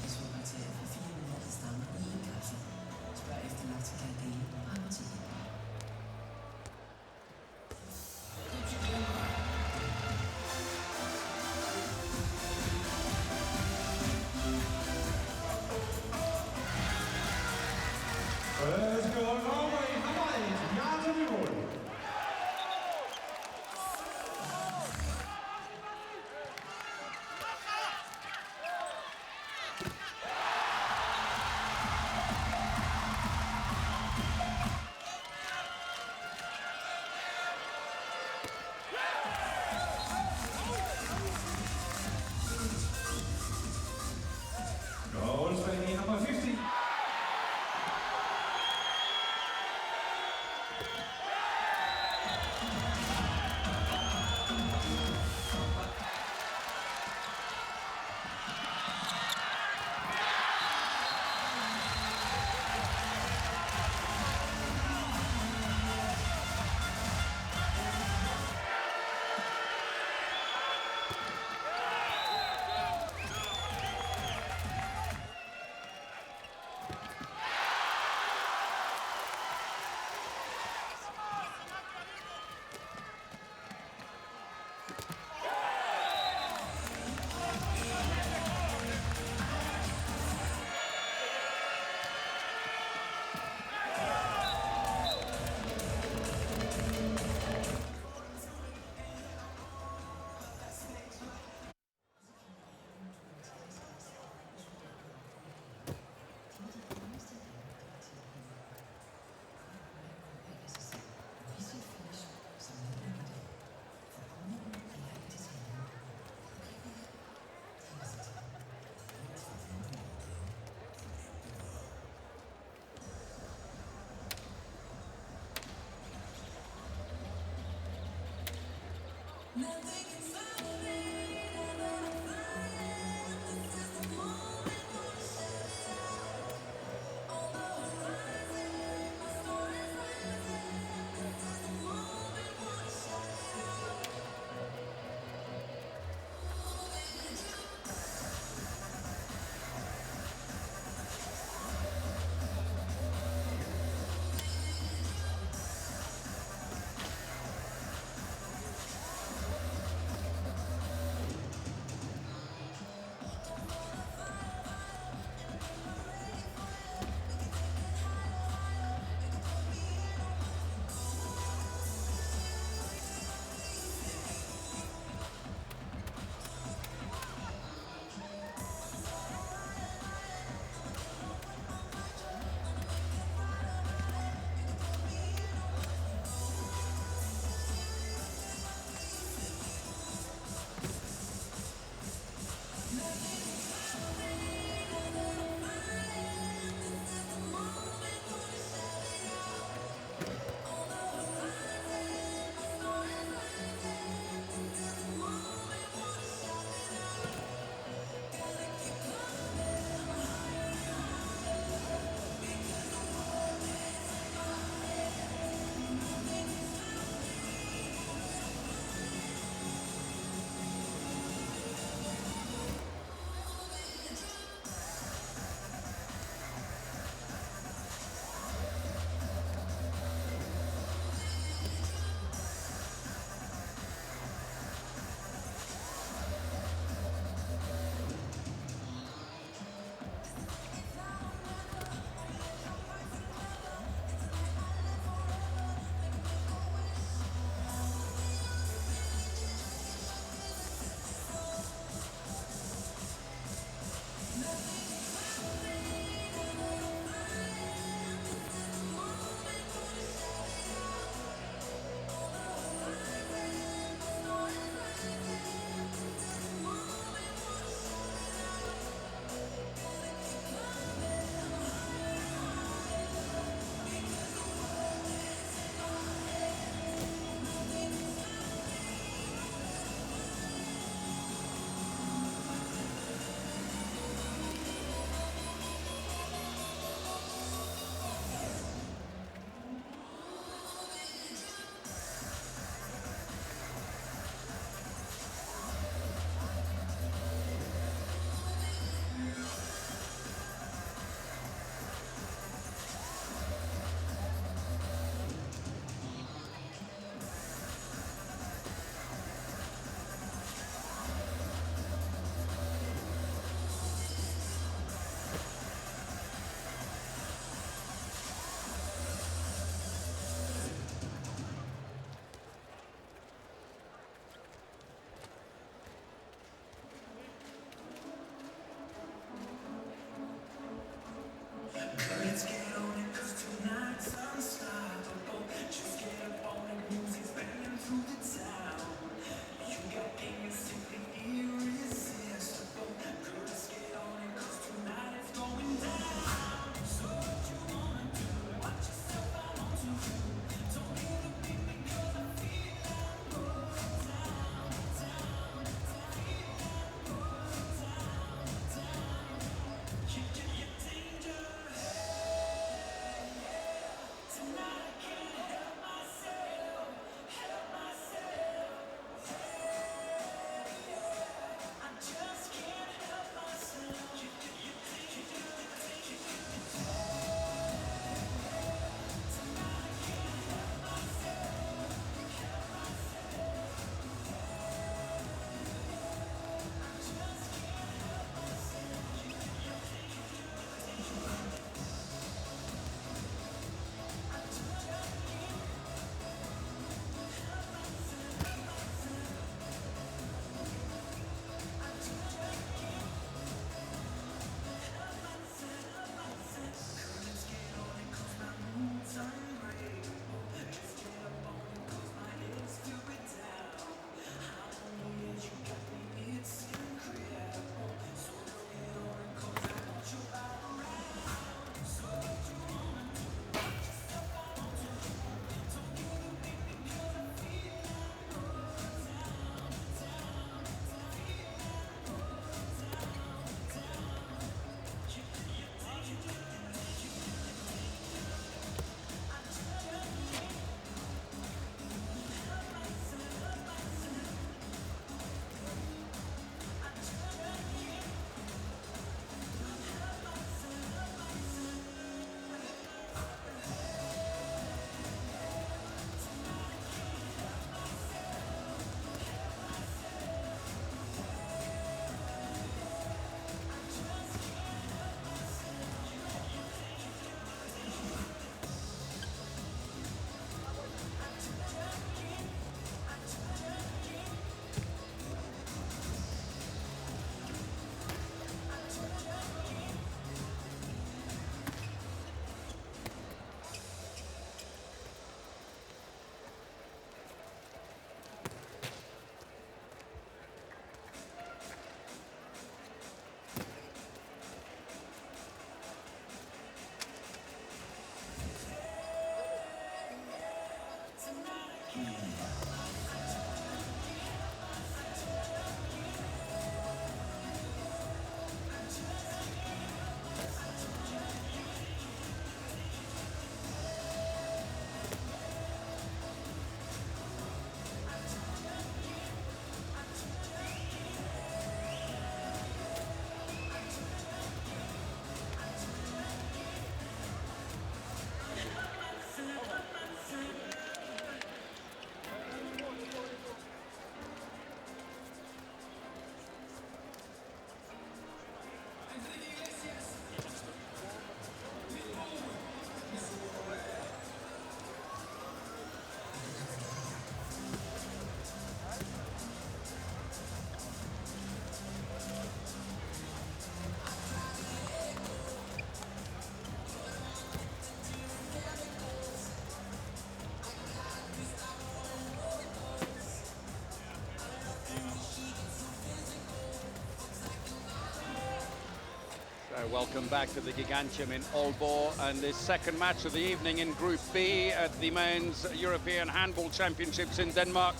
Welcome back to the Gigantium in Aalborg, and this second match of the evening in Group B at the Men's European Handball Championships in Denmark.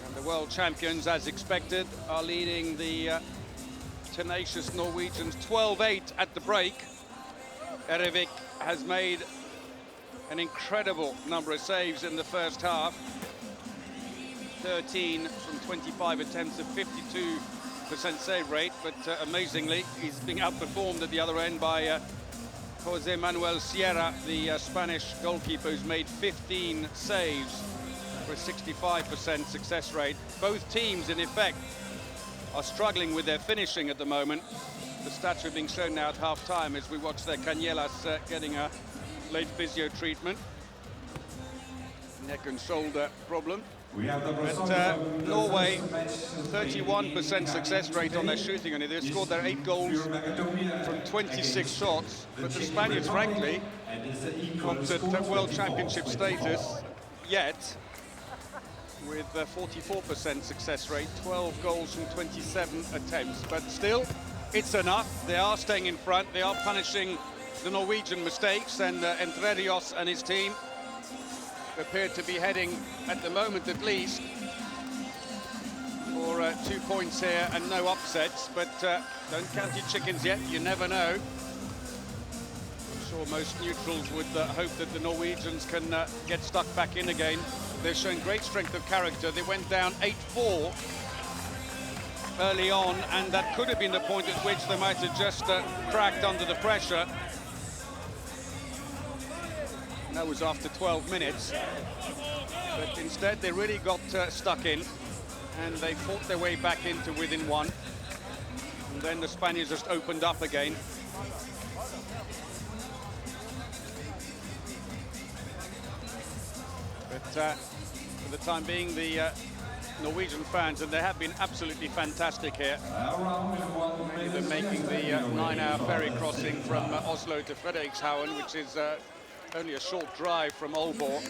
And the world champions, as expected, are leading the tenacious Norwegians 12-8 at the break. Erevik has made an incredible number of saves in the first half. 13 from 25 attempts, a 52% save rate, but amazingly, he's being outperformed at the other end by Jose Manuel Sierra, the Spanish goalkeeper, who's made 15 saves for a 65% success rate. Both teams, in effect, are struggling with their finishing at the moment. The stats are being shown now at half-time as we watch their Canielas getting a late physio treatment. Neck and shoulder problem. But Norway, 31% success rate on their shooting, and they've scored their 8 goals from 26 shots. But the Spaniards, frankly, not at World Championship status yet, with a 44% success rate, 12 goals from 27 attempts. But still, it's enough. They are staying in front. They are punishing the Norwegian mistakes, and Entre Rios and his team appear to be heading, at the moment at least, for 2 points here and no upsets. But don't count your chickens yet, you never know. I'm sure most neutrals would hope that the Norwegians can get stuck back in again. They're showing great strength of character. They went down 8-4 early on, and that could have been the point at which they might have just cracked under the pressure. That was after 12 minutes, but instead they really got stuck in, and they fought their way back into within 1, and then the Spaniards just opened up again. But for the time being, the Norwegian fans, and they have been absolutely fantastic here. They're making the 9-hour ferry crossing from Oslo to Frederikshavn, which is only a short drive from Aalborg.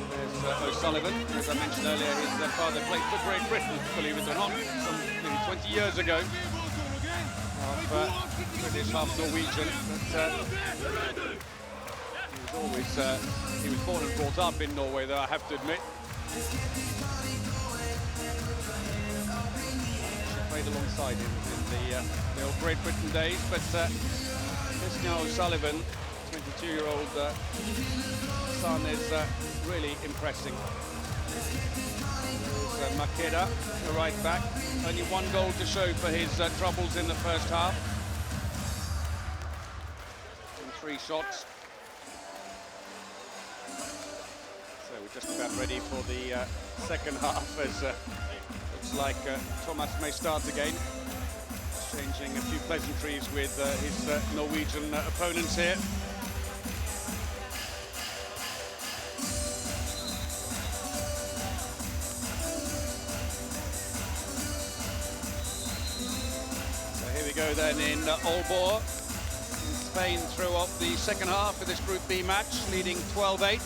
There's O'Sullivan. As I mentioned earlier, his father played for Great Britain, believe it or not, some maybe 20 years ago. British, half Norwegian, but he was born and brought up in Norway, though, I have to admit. Played alongside him in the old Great Britain days, but Christian O'Sullivan, 22-year-old son, is really impressing. There's Makeda, the right back, only 1 goal to show for his troubles in the first half. And 3 shots. So we're just about ready for the second half, as looks like Thomas may start again, exchanging a few pleasantries with his Norwegian opponents here. So here we go then in Aalborg. Spain throw off the second half of this Group B match, leading 12-8.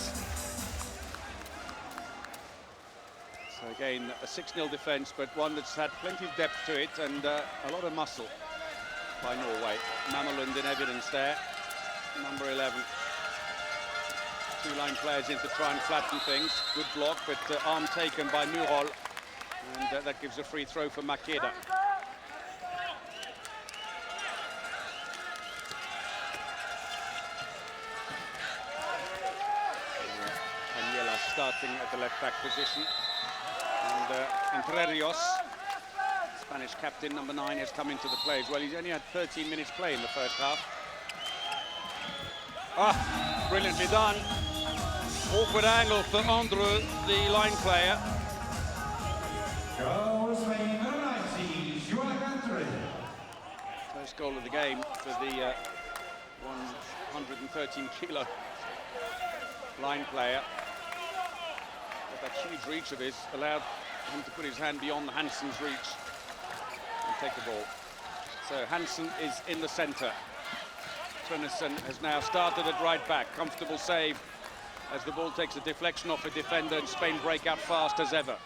So again, a 6-0 defence, but one that's had plenty of depth to it, and a lot of muscle by Norway. Mamelund in evidence there, number 11. 2 line players in to try and flatten things. Good block, but arm taken by Murol, and that gives a free throw for Makeda. Starting at the left-back position. And Entre Rios, Spanish captain, number 9, has come into the play as well. He's only had 13 minutes play in the first half. Ah, brilliantly done. Awkward angle for Andrew, the line player. First goal of the game for the 113-kilo line player. That huge reach of his allowed him to put his hand beyond Hansen's reach and take the ball. So Hansen is in the centre. Trinneson has now started at right back. Comfortable save as the ball takes a deflection off a defender, and Spain break out fast as ever.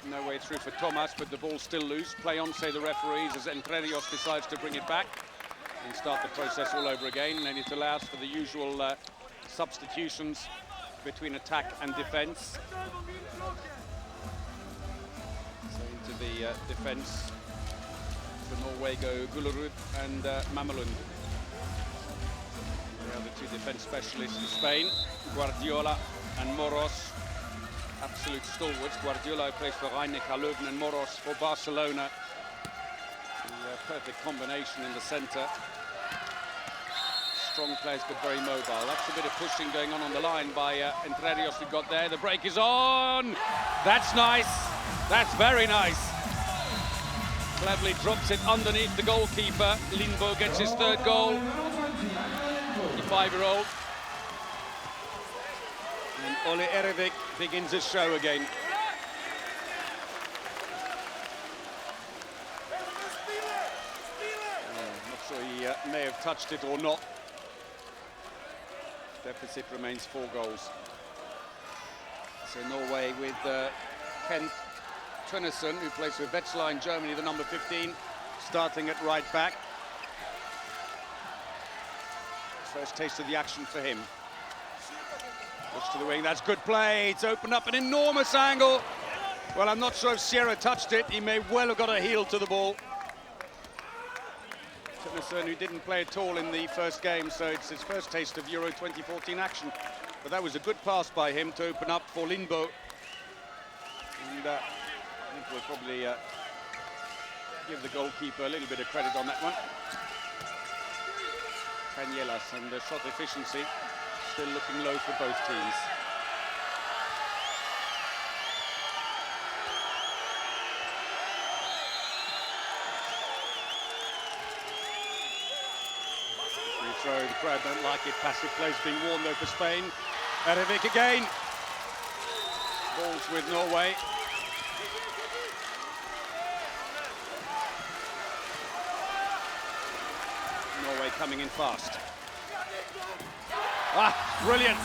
No way through for Thomas, but the ball's still loose. Play on, say the referees, as Entre Rios decides to bring it back and start the process all over again. And it allows for the usual substitutions between attack and defence. So into the defence for Norway go Gullerud and Mamelund. The other two defence specialists in Spain, Guardiola and Moros. Absolute stalwarts. Guardiola plays for Rhein-Neckar Löwen and Moros for Barcelona. The perfect combination in the centre. Strong players but very mobile. That's a bit of pushing going on the line by Entre Rios who got there. The break is on! That's nice! That's very nice! Cleverly drops it underneath the goalkeeper. Lindbo gets his third goal. The 5-year-old. And Ole Erevik begins his show again. Not sure he may have touched it or not. Deficit remains 4 goals. So Norway with Kent Tønnesen, who plays for Wetzlar in Germany, the number 15, starting at right back. First taste of the action for him. Looks to the wing, that's good play. It's opened up an enormous angle. Well, I'm not sure if Sierra touched it. He may well have got a heel to the ball. Tønnesen, who didn't play at all in the first game, so it's his first taste of Euro 2014 action. But that was a good pass by him to open up for Lindbo. And I think we'll probably give the goalkeeper a little bit of credit on that one. Canielas, and the shot efficiency still looking low for both teams. Free throw, the crowd don't like it. Passive play's being worn though for Spain. Erevik again. Balls with Norway. Norway coming in fast. Ah, brilliant.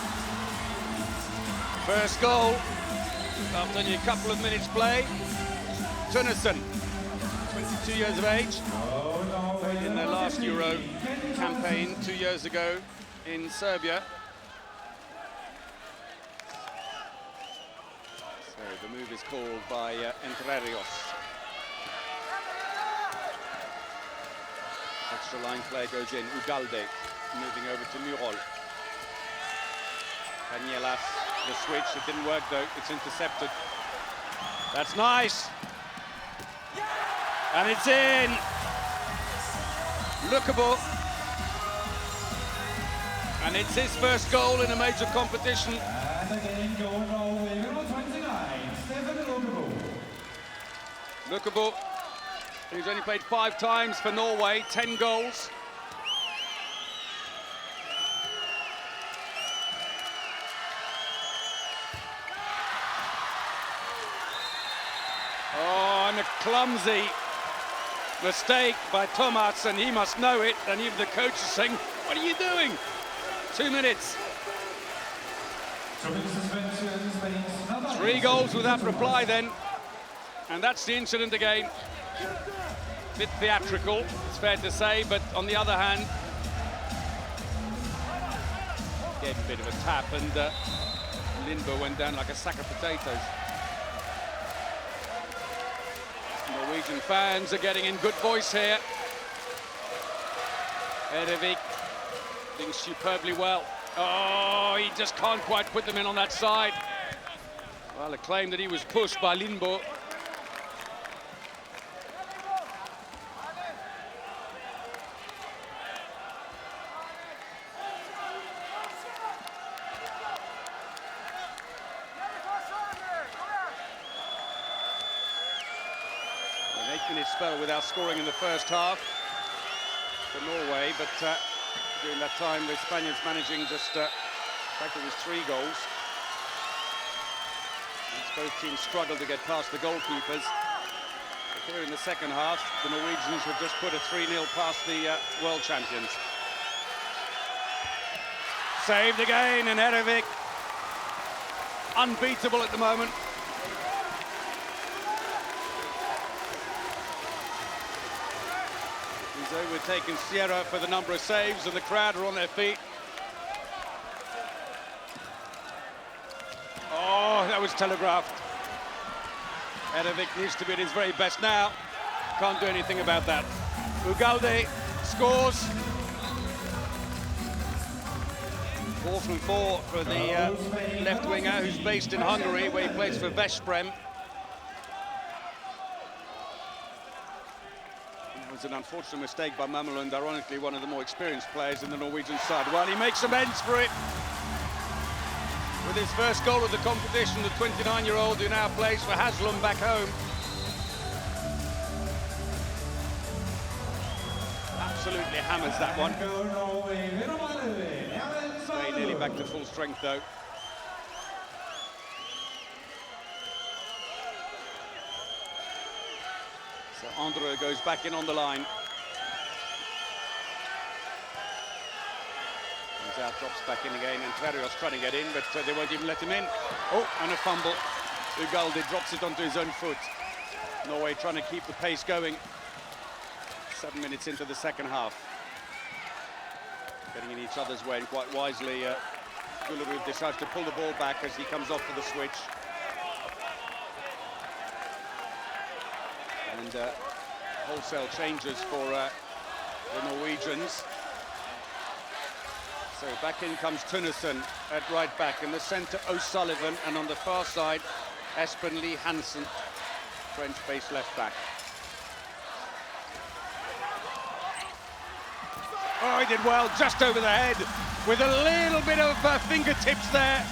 First goal after only a couple of minutes play. Tønnesen, 22 years of age, played in their last Euro campaign 2 years ago in Serbia. So the move is called by Entre Rios. Extra line play goes in. Ugalde moving over to Murol. Canielas, the switch, it didn't work though, it's intercepted. That's nice. And it's in. Lookable. And it's his first goal in a major competition. And again, goal Norway, number 29, Stefan Lookable. He's only played 5 times for Norway, 10 goals. Oh, and a clumsy mistake by Thomas, and he must know it, and even the coach is saying, what are you doing? 2 minutes. 3 goals without reply then. And that's the incident again. Bit theatrical, it's fair to say, but on the other hand, gave a bit of a tap, and Lindbo went down like a sack of potatoes. Norwegian fans are getting in good voice here. Erevik doing superbly well. Oh, he just can't quite put them in on that side. Well, a claim that he was pushed by Lindbo. An 8-minute spell without scoring in the first half for Norway, but during that time the Spaniards managing just, in fact it was 3 goals. As both teams struggled to get past the goalkeepers. But here in the second half, the Norwegians have just put a 3-0 past the world champions. Saved again, and Erevik unbeatable at the moment. So we're taking Sierra for the number of saves, and the crowd are on their feet. Oh, that was telegraphed. Erevic needs to be at his very best now. Can't do anything about that. Ugalde scores. 4 from 4 for the left winger, who's based in Hungary, where he plays for Veszprém. It was an unfortunate mistake by Mamelund, ironically one of the more experienced players in the Norwegian side. Well, he makes amends for it. With his first goal of the competition, the 29-year-old who now plays for Haslum back home. Absolutely hammers that one. Spain nearly back to full strength though. So André goes back in on the line. Comes out, drops back in again, and Tverios trying to get in, but they won't even let him in. Oh, and a fumble. Ugalde drops it onto his own foot. Norway trying to keep the pace going. 7 minutes into the second half. Getting in each other's way, and quite wisely, Gullerud decides to pull the ball back as he comes off for the switch. And wholesale changes for the Norwegians. So back in comes Tunnesen at right back. In the centre, O'Sullivan, and on the far side, Espen Lee Hansen, French-based left back. Oh, he did well, just over the head, with a little bit of fingertips there.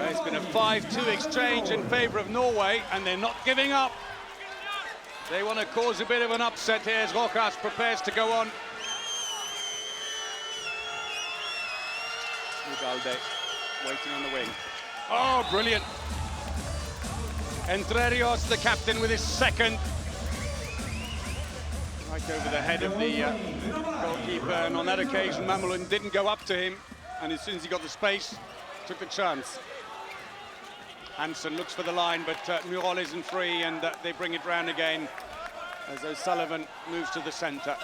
It's been a 5-2 exchange in favour of Norway, and they're not giving up. They want to cause a bit of an upset here as Rojas prepares to go on. Ugalde waiting on the wing. Oh, brilliant. Entrerios, the captain, with his second. Right over the head of the goalkeeper, and on that occasion, Mamelund didn't go up to him, and as soon as he got the space, took the chance. Hansen looks for the line, but Murol isn't free, and they bring it round again as O'Sullivan moves to the centre.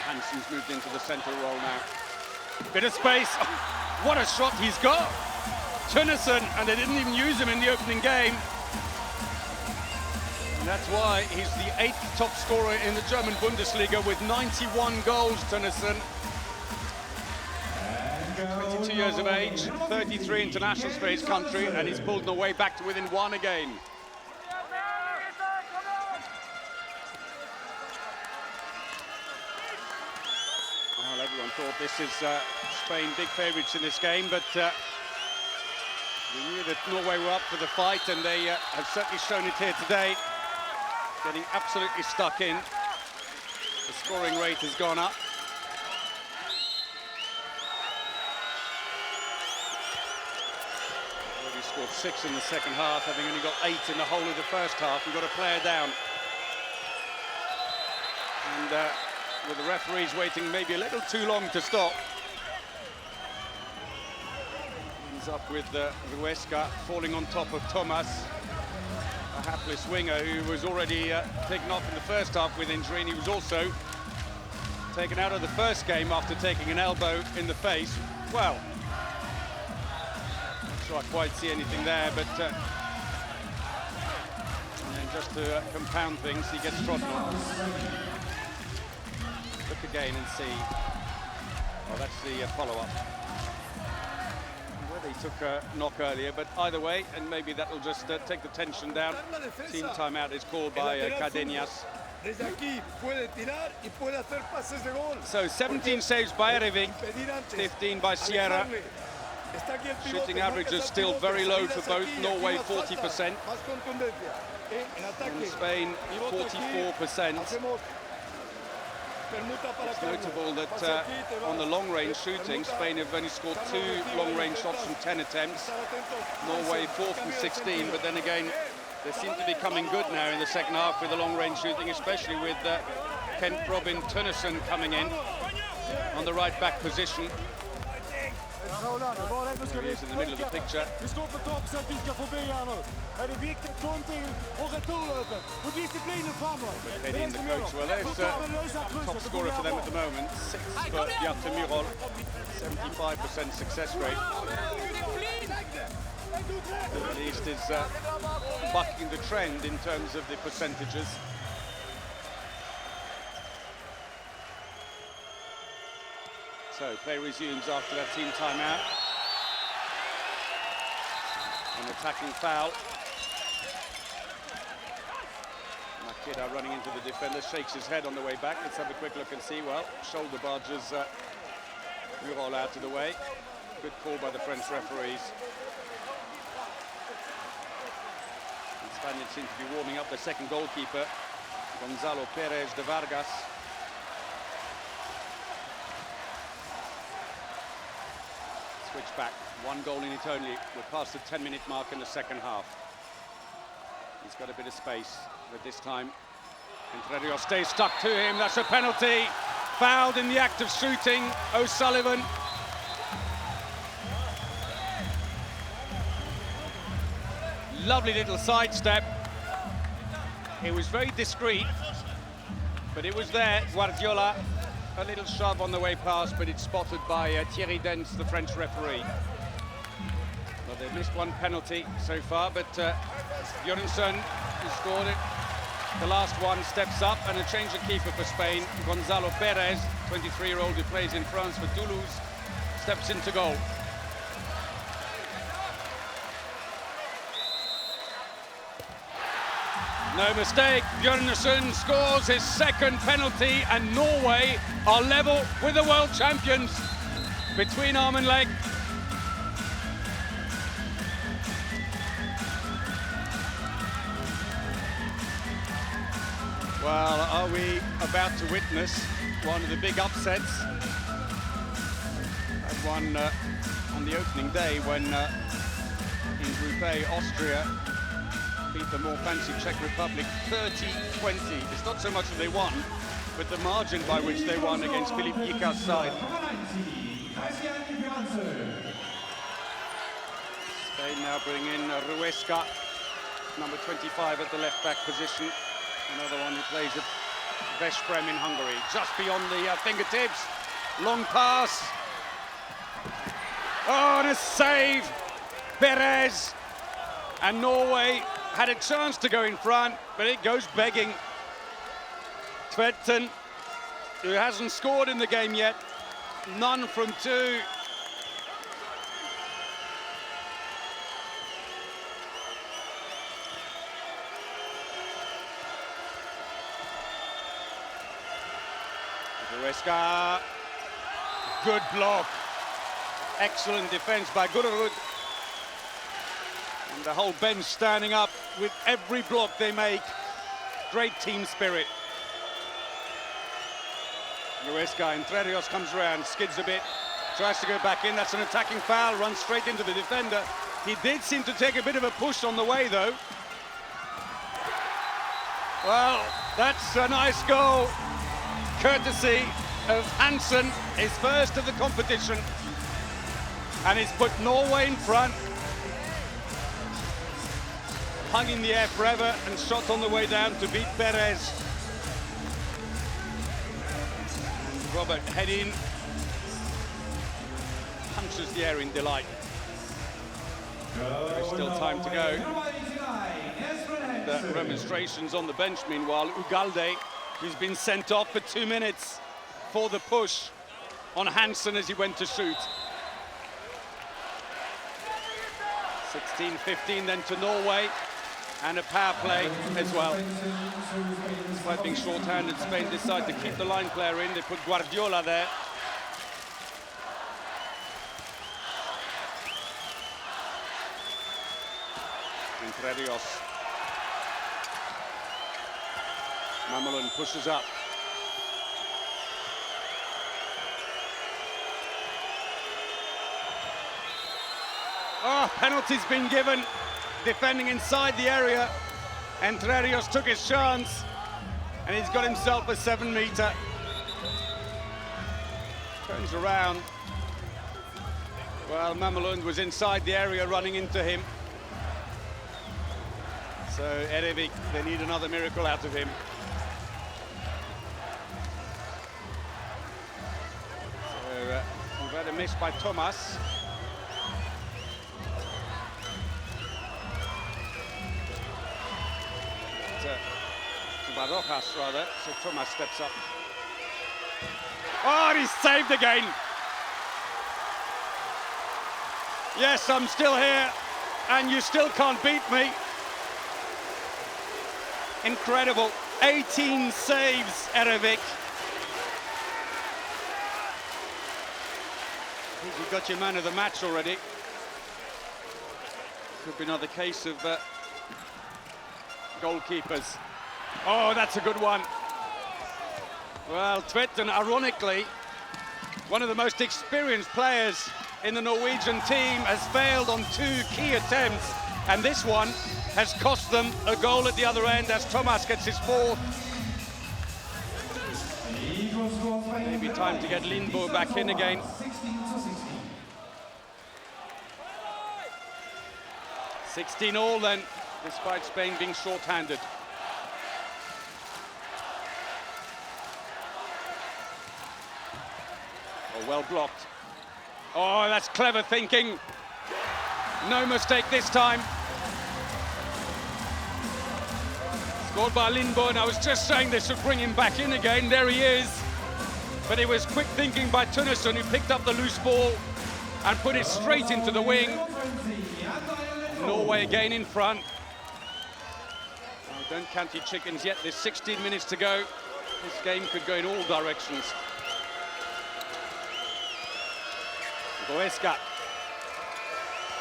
Hansen's moved into the centre role now. Bit of space. Oh, what a shot he's got. Tunnesen, and they didn't even use him in the opening game. And that's why he's the 8th top scorer in the German Bundesliga with 91 goals, Tunnesen. 22 years of age, 33 internationals for his country, and he's pulled Norway back to within 1 again. Well, everyone thought this is Spain big favourites in this game, but we knew that Norway were up for the fight, and they have certainly shown it here today. Getting absolutely stuck in. The scoring rate has gone up. Already scored 6 in the second half, having only got 8 in the whole of the first half. We've got a player down. And with the referees waiting maybe a little too long to stop. Ends up with Ruesca falling on top of Thomas, a hapless winger who was already taken off in the first half with injury, and he was also taken out of the first game after taking an elbow in the face. Well, not sure I quite see anything there, but and then just to compound things, he gets trodden on. Look again and see. Well, that's the follow-up. Well, he took a knock earlier, but either way, and maybe that'll just take the tension down. Team timeout is called by Cardenas. So 17 saves by Erevic, 15 by Sierra. Shooting averages still very low for both. Norway 40%, and Spain 44%. It's notable that on the long-range shooting, Spain have only scored 2 long-range shots from 10 attempts. Norway 4 from 16, but then again, They seem to be coming good now in the second half with the long-range shooting, especially with Kent Robin Tönnesson coming in on the right-back position. He is in the middle of the picture. Vi står på topp så att vi ska förbi här nu. Är det viktigt, kom till och returlöpet. Och disciplinen framåt. Hedin, the coach, well, there's top scorer for them at the moment. 6 for Bjarte Myrhol, 75% success rate. At least is bucking the trend in terms of the percentages. So play resumes after that team timeout. An attacking foul. Makeda running into the defender, shakes his head on the way back. Let's have a quick look and see. Well, shoulder barges Myrhol out of the way. Good call by the French referees. The Spaniards seem to be warming up the second goalkeeper, Gonzalo Perez de Vargas. Switch back, 1 goal in it only. We're past the 10-minute mark in the second half. He's got a bit of space, but this time Entre Rios stays stuck to him. That's a penalty. Fouled in the act of shooting, O'Sullivan. Lovely little sidestep. It was very discreet, but it was there. Guardiola, a little shove on the way past, but it's spotted by Thierry Dens, the French referee. Well, they've missed one penalty so far, but Björnsson, who scored it, the last one, steps up, and a change of keeper for Spain. Gonzalo Perez, 23-year-old who plays in France for Toulouse, steps into goal. No mistake, Björnsson scores his second penalty, and Norway are level with the world champions between arm and leg. Well, are we about to witness one of the big upsets? Had one on the opening day when in Group A, Austria beat the more fancy Czech Republic 30-20. It's not so much that they won, but the margin by which they won against Filip Jika's side. Spain now bring in Ruesca, number 25 at the left-back position. Another one who plays at Veszprém in Hungary. Just beyond the fingertips. Long pass. Oh, and a save. Perez. And Norway had a chance to go in front, but it goes begging. Tvedten, who hasn't scored in the game yet. None from 2. Ruesca, good block. Excellent defense by Gururud. And the whole bench standing up with every block they make. Great team spirit. Ruesca, Entre Rios comes around, skids a bit, tries to go back in. That's an attacking foul, runs straight into the defender. He did seem to take a bit of a push on the way, though. Well, that's a nice goal. Courtesy of Hansen, his first of the competition, and he's put Norway in front. Hung in the air forever and shot on the way down to beat Perez. And Robert Hedin punches the air in delight. There's still time to go. And, remonstrations on the bench, meanwhile. Ugalde, who's been sent off for 2 minutes for the push on Hansen as he went to shoot. 16-15 then to Norway, and a power play as well. Despite being short-handed, Spain decide to keep the line player in. They put Guardiola there. Entre Rios. Mamelon pushes up. Oh, penalty's been given. Defending inside the area. Entre Rios took his chance, and he's got himself a 7-meter. Turns around. Well, Mamelund was inside the area running into him. So Erevik, they need another miracle out of him. So we've had a miss by Thomas. By Rojas, rather, so Thomas steps up. Oh, and he's saved again. Yes, I'm still here, and you still can't beat me. Incredible. 18 saves, Erevik. I think you got your man of the match already. Could be another case of goalkeepers. Oh, that's a good one. Well, Tvetten, ironically, one of the most experienced players in the Norwegian team, has failed on 2 key attempts, and this one has cost them a goal at the other end as Thomas gets his 4th. Maybe time to get Lindbo back in again. 16-all then, despite Spain being short-handed. Oh, well blocked. Oh, that's clever thinking. No mistake this time. Scored by Lindbo, and I was just saying this would bring him back in again. There he is. But it was quick thinking by Tønnesen, who picked up the loose ball and put it straight into the wing. Norway again in front. Oh, don't count your chickens yet. There's 16 minutes to go. This game could go in all directions. Goeska.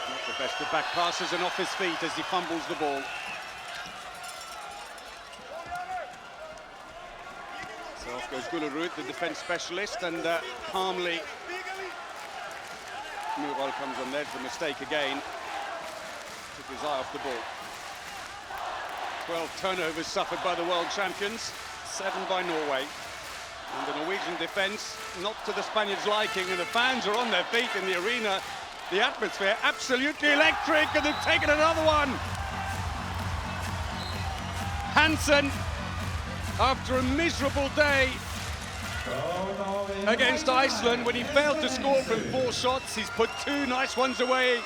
Not the best of back passes and off his feet as he fumbles the ball. So off goes Gullerud, the defence specialist, and calmly Murol comes on there. It's a mistake again. Took his eye off the ball. 12 turnovers suffered by the world champions, 7 by Norway. And the Norwegian defence, not to the Spaniards' liking, and the fans are on their feet in the arena. The atmosphere absolutely electric, and they've taken another one. Hansen, after a miserable day against Iceland, when he failed to score from 4 shots, he's put 2 nice ones away.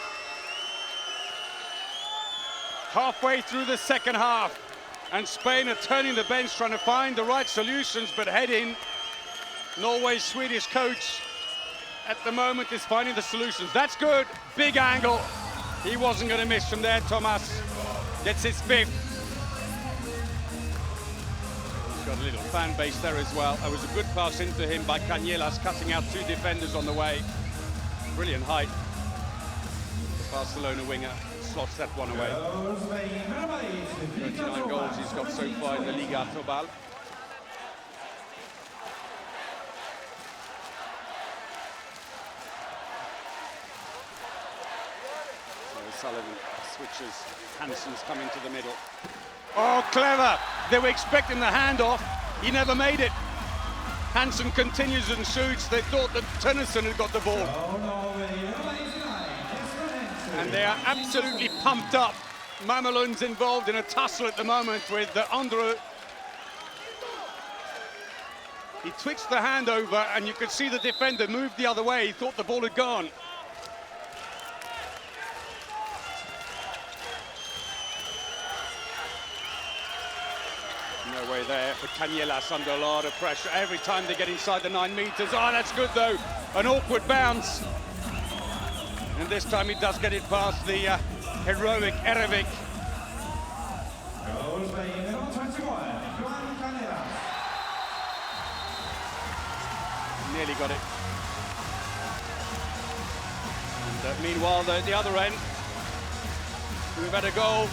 Halfway through the second half, and Spain are turning the bench, trying to find the right solutions, but Hedin, Norway's Swedish coach, at the moment is finding the solutions. That's good, big angle. He wasn't going to miss from there. Thomas gets his 5th. He's got a little fan base there as well. That was a good pass into him by Cañelas, cutting out 2 defenders on the way. Brilliant height. The Barcelona winger slots that one away. 39 goals he's got so far in the Liga Tobal. Sullivan switches, Hansen's coming to the middle. Oh, clever! They were expecting the handoff, he never made it. Hansen continues and shoots. They thought that Tønnesen had got the ball. And they are absolutely pumped up. Mamelund's involved in a tussle at the moment with Andrew. He twitched the hand over, and you could see the defender move the other way. He thought the ball had gone. No way there for Cañelas, under a lot of pressure every time they get inside the 9 meters. Oh, that's good though. An awkward bounce. And this time he does get it past the heroic Erevik. Nearly got it. And meanwhile, at the other end, we've had a goal.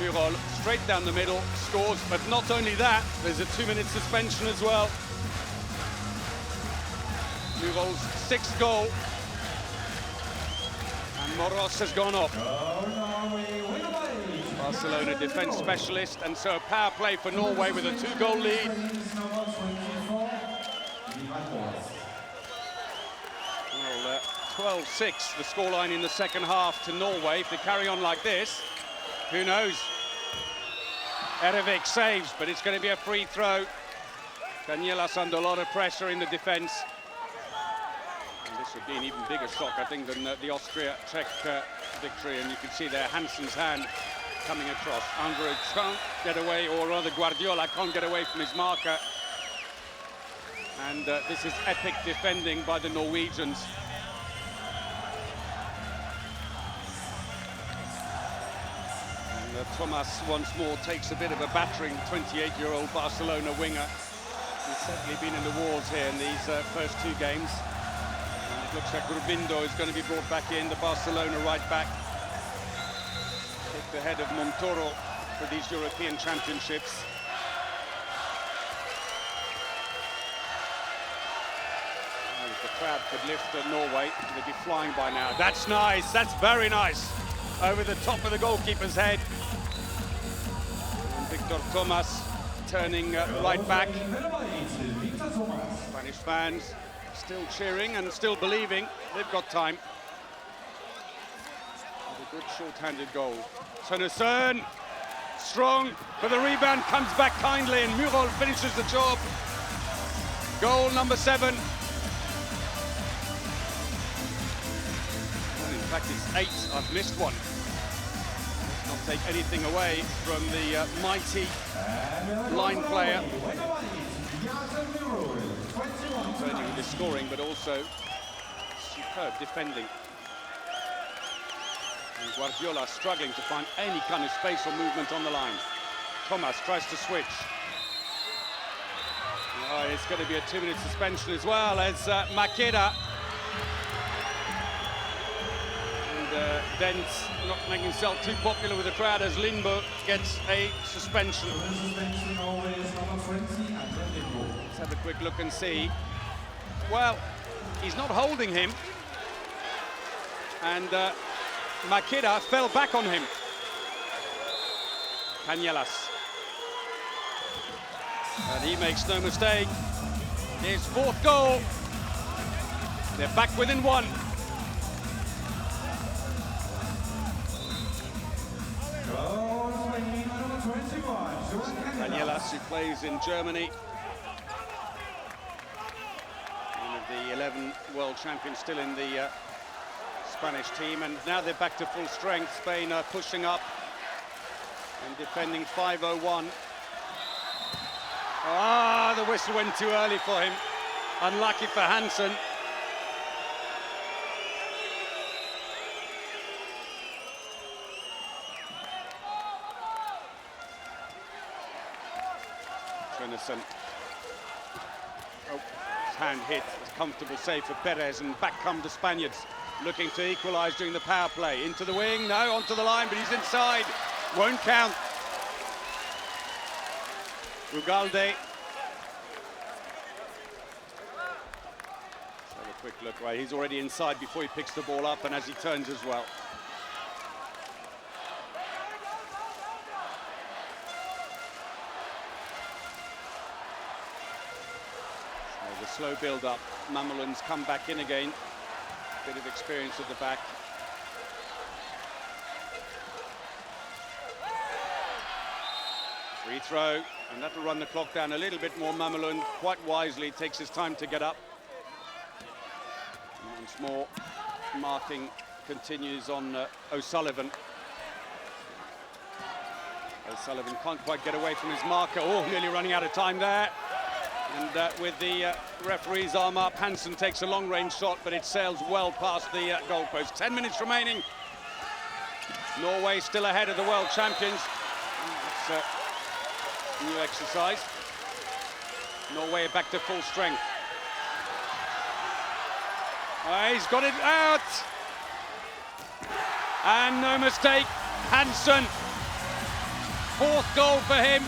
Murol straight down the middle, scores, but not only that, there's a 2-minute suspension as well. Murol's 6th goal, and Moros has gone off. Barcelona defence specialist, and so a power play for Norway with a 2-goal lead. Well, 12-6 the scoreline in the second half to Norway. If they carry on like this, who knows? Erevik saves, but it's going to be a free throw. Canielas under a lot of pressure in the defence. And this would be an even bigger shock, I think, than the Austria-Czech victory. And you can see there Hansen's hand coming across. Hungary can't get away, or rather Guardiola can't get away from his marker. And this is epic defending by the Norwegians. And Thomas once more takes a bit of a battering, 28-year-old Barcelona winger. He's certainly been in the wars here in these first 2 games. And it looks like Rubindo is going to be brought back in, the Barcelona right back. Take the head of Montoro for these European Championships. Well, if the crowd could lift Norway, they'd be flying by now. That's nice, that's very nice. Over the top of the goalkeeper's head. And Victor Thomas turning right back. Spanish fans still cheering and still believing. They've got time. With a good short-handed goal. Sønnesøen, strong, but the rebound comes back kindly and Murol finishes the job. Goal number 7. Well, in fact, it's 8. I've missed one. Let's not take anything away from the mighty line player. Not only with his scoring, but also superb defending. And Guardiola struggling to find any kind of space or movement on the line. Thomas tries to switch. Oh, it's going to be a 2-minute suspension as well as Makeda. And Dent not making himself too popular with the crowd as Lindbo gets a suspension. Let's have a quick look and see. Well, he's not holding him. And Makeda fell back on him. Canielas. And he makes no mistake. His 4th goal. They're back within 1. Canielas, who plays in Germany. One of the 11 world champions still in the Spanish team, and now they're back to full strength. Spain are pushing up and defending 5-0-1. Ah, the whistle went too early for him. Unlucky for Hansen. Sønnesøen. Oh, his hand hit. It's a comfortable save for Perez, and back come the Spaniards, looking to equalise during the power play. Into the wing, no, onto the line, but he's inside. Won't count. Ugalde. Let's have a quick look. Right, he's already inside before he picks the ball up, and as he turns as well. So the slow build-up. Mameloon's come back in again. Bit of experience at the back. Free throw, and that'll run the clock down a little bit more. Mameloon quite wisely takes his time to get up. And once more, marking continues on O'Sullivan. O'Sullivan can't quite get away from his marker. Oh, nearly running out of time there. And with the referee's arm up, Hansen takes a long-range shot, but it sails well past the goalpost. 10 minutes remaining. Norway still ahead of the world champions. It's a new exercise. Norway back to full strength. He's got it out. And no mistake, Hansen. 4th goal for him.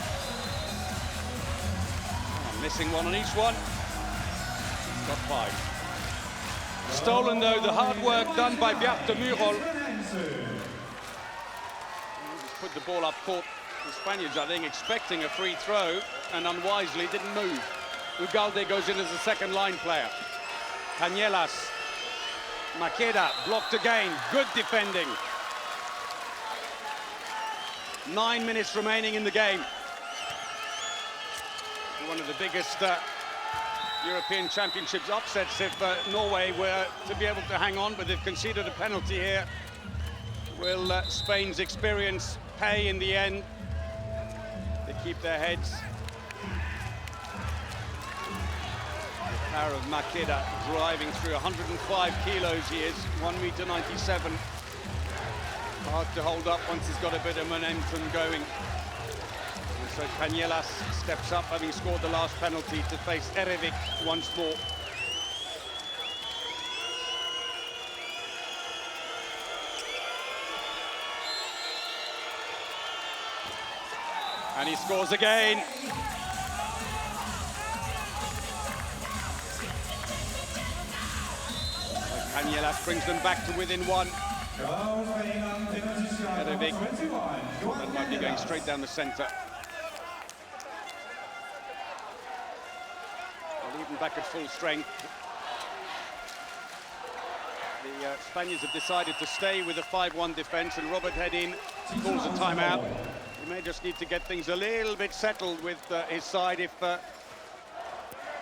Missing one on each one. Got 5. Stolen though, the hard work done by Bjarte Myrhol. He's put the ball up court. The Spaniards, I think, expecting a free throw and unwisely didn't move. Ugalde goes in as a second line player. Cañelas. Makeda blocked again. Good defending. 9 minutes remaining in the game. One of the biggest European Championships upsets if Norway were to be able to hang on, but they've conceded a penalty here. Will Spain's experience pay in the end? They keep their heads. The power of Makeda driving through 105 kilos he is, 1.97 meters. Hard to hold up once he's got a bit of momentum going. And so Cañelas steps up, having scored the last penalty, to face Erevik once more. And he scores again. Cañelas brings them back to within one. Erevik, that might be going straight down the centre. Well, even back at full strength. The Spaniards have decided to stay with a 5-1 defence, and Robert Hedin calls a timeout. He may just need to get things a little bit settled with his side if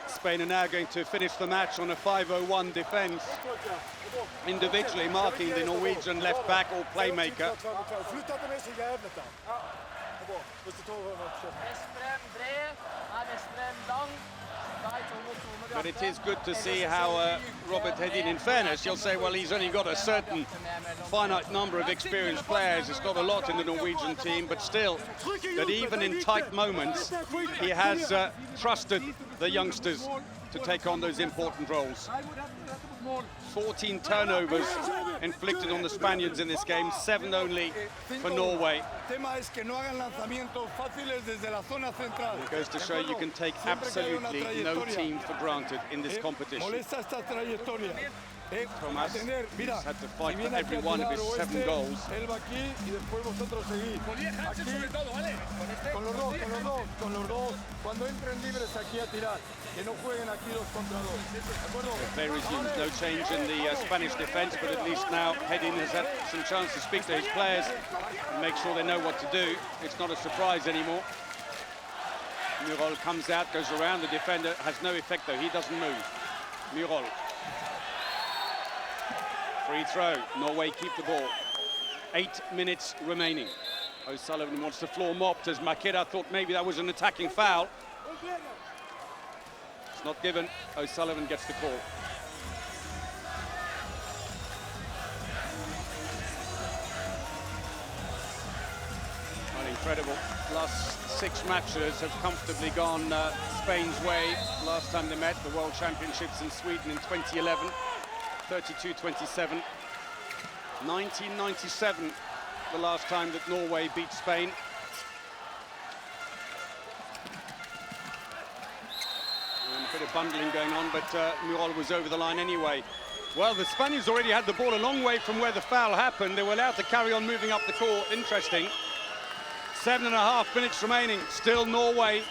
Spain are now going to finish the match on a 5-0-1 defence, individually marking the Norwegian left back or playmaker. But it is good to see how Robert Hedin, in fairness, you'll say, well, he's only got a certain finite number of experienced players. It's not a lot in the Norwegian team, but still, that even in tight moments, he has trusted the youngsters to take on those important roles. 14 turnovers inflicted on the Spaniards in this game, 7 only for Norway. It goes to show you can take absolutely no team for granted in this competition. Thomas has had to fight for every one of his 7 goals. They resumes, no change in the Spanish defence, but at least now Hedin has had some chance to speak to his players and make sure they know what to do. It's not a surprise anymore. Murol comes out, goes around, the defender has no effect though, he doesn't move. Murol. Free throw, Norway keep the ball. 8 minutes remaining. O'Sullivan wants the floor mopped as Makeda thought maybe that was an attacking foul. It's not given, O'Sullivan gets the call. Well, incredible. Last 6 matches have comfortably gone Spain's way. Last time they met, the World Championships in Sweden in 2011. 32-27. 1997, the last time that Norway beat Spain. And a bit of bundling going on, but Murol was over the line anyway. Well, the Spaniards already had the ball a long way from where the foul happened. They were allowed to carry on moving up the court. Interesting. 7.5 minutes remaining. Still Norway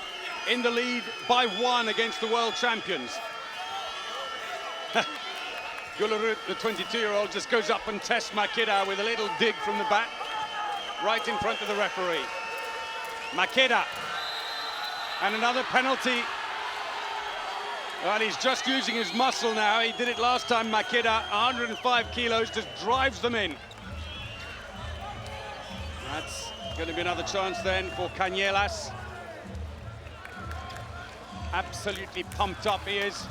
in the lead by 1 against the world champions. Gullerud, the 22-year-old, just goes up and tests Makeda with a little dig from the back, right in front of the referee. Makeda, and another penalty. Well, he's just using his muscle now. He did it last time, Makeda, 105 kilos, just drives them in. That's going to be another chance then for Cañelas. Absolutely pumped up he is.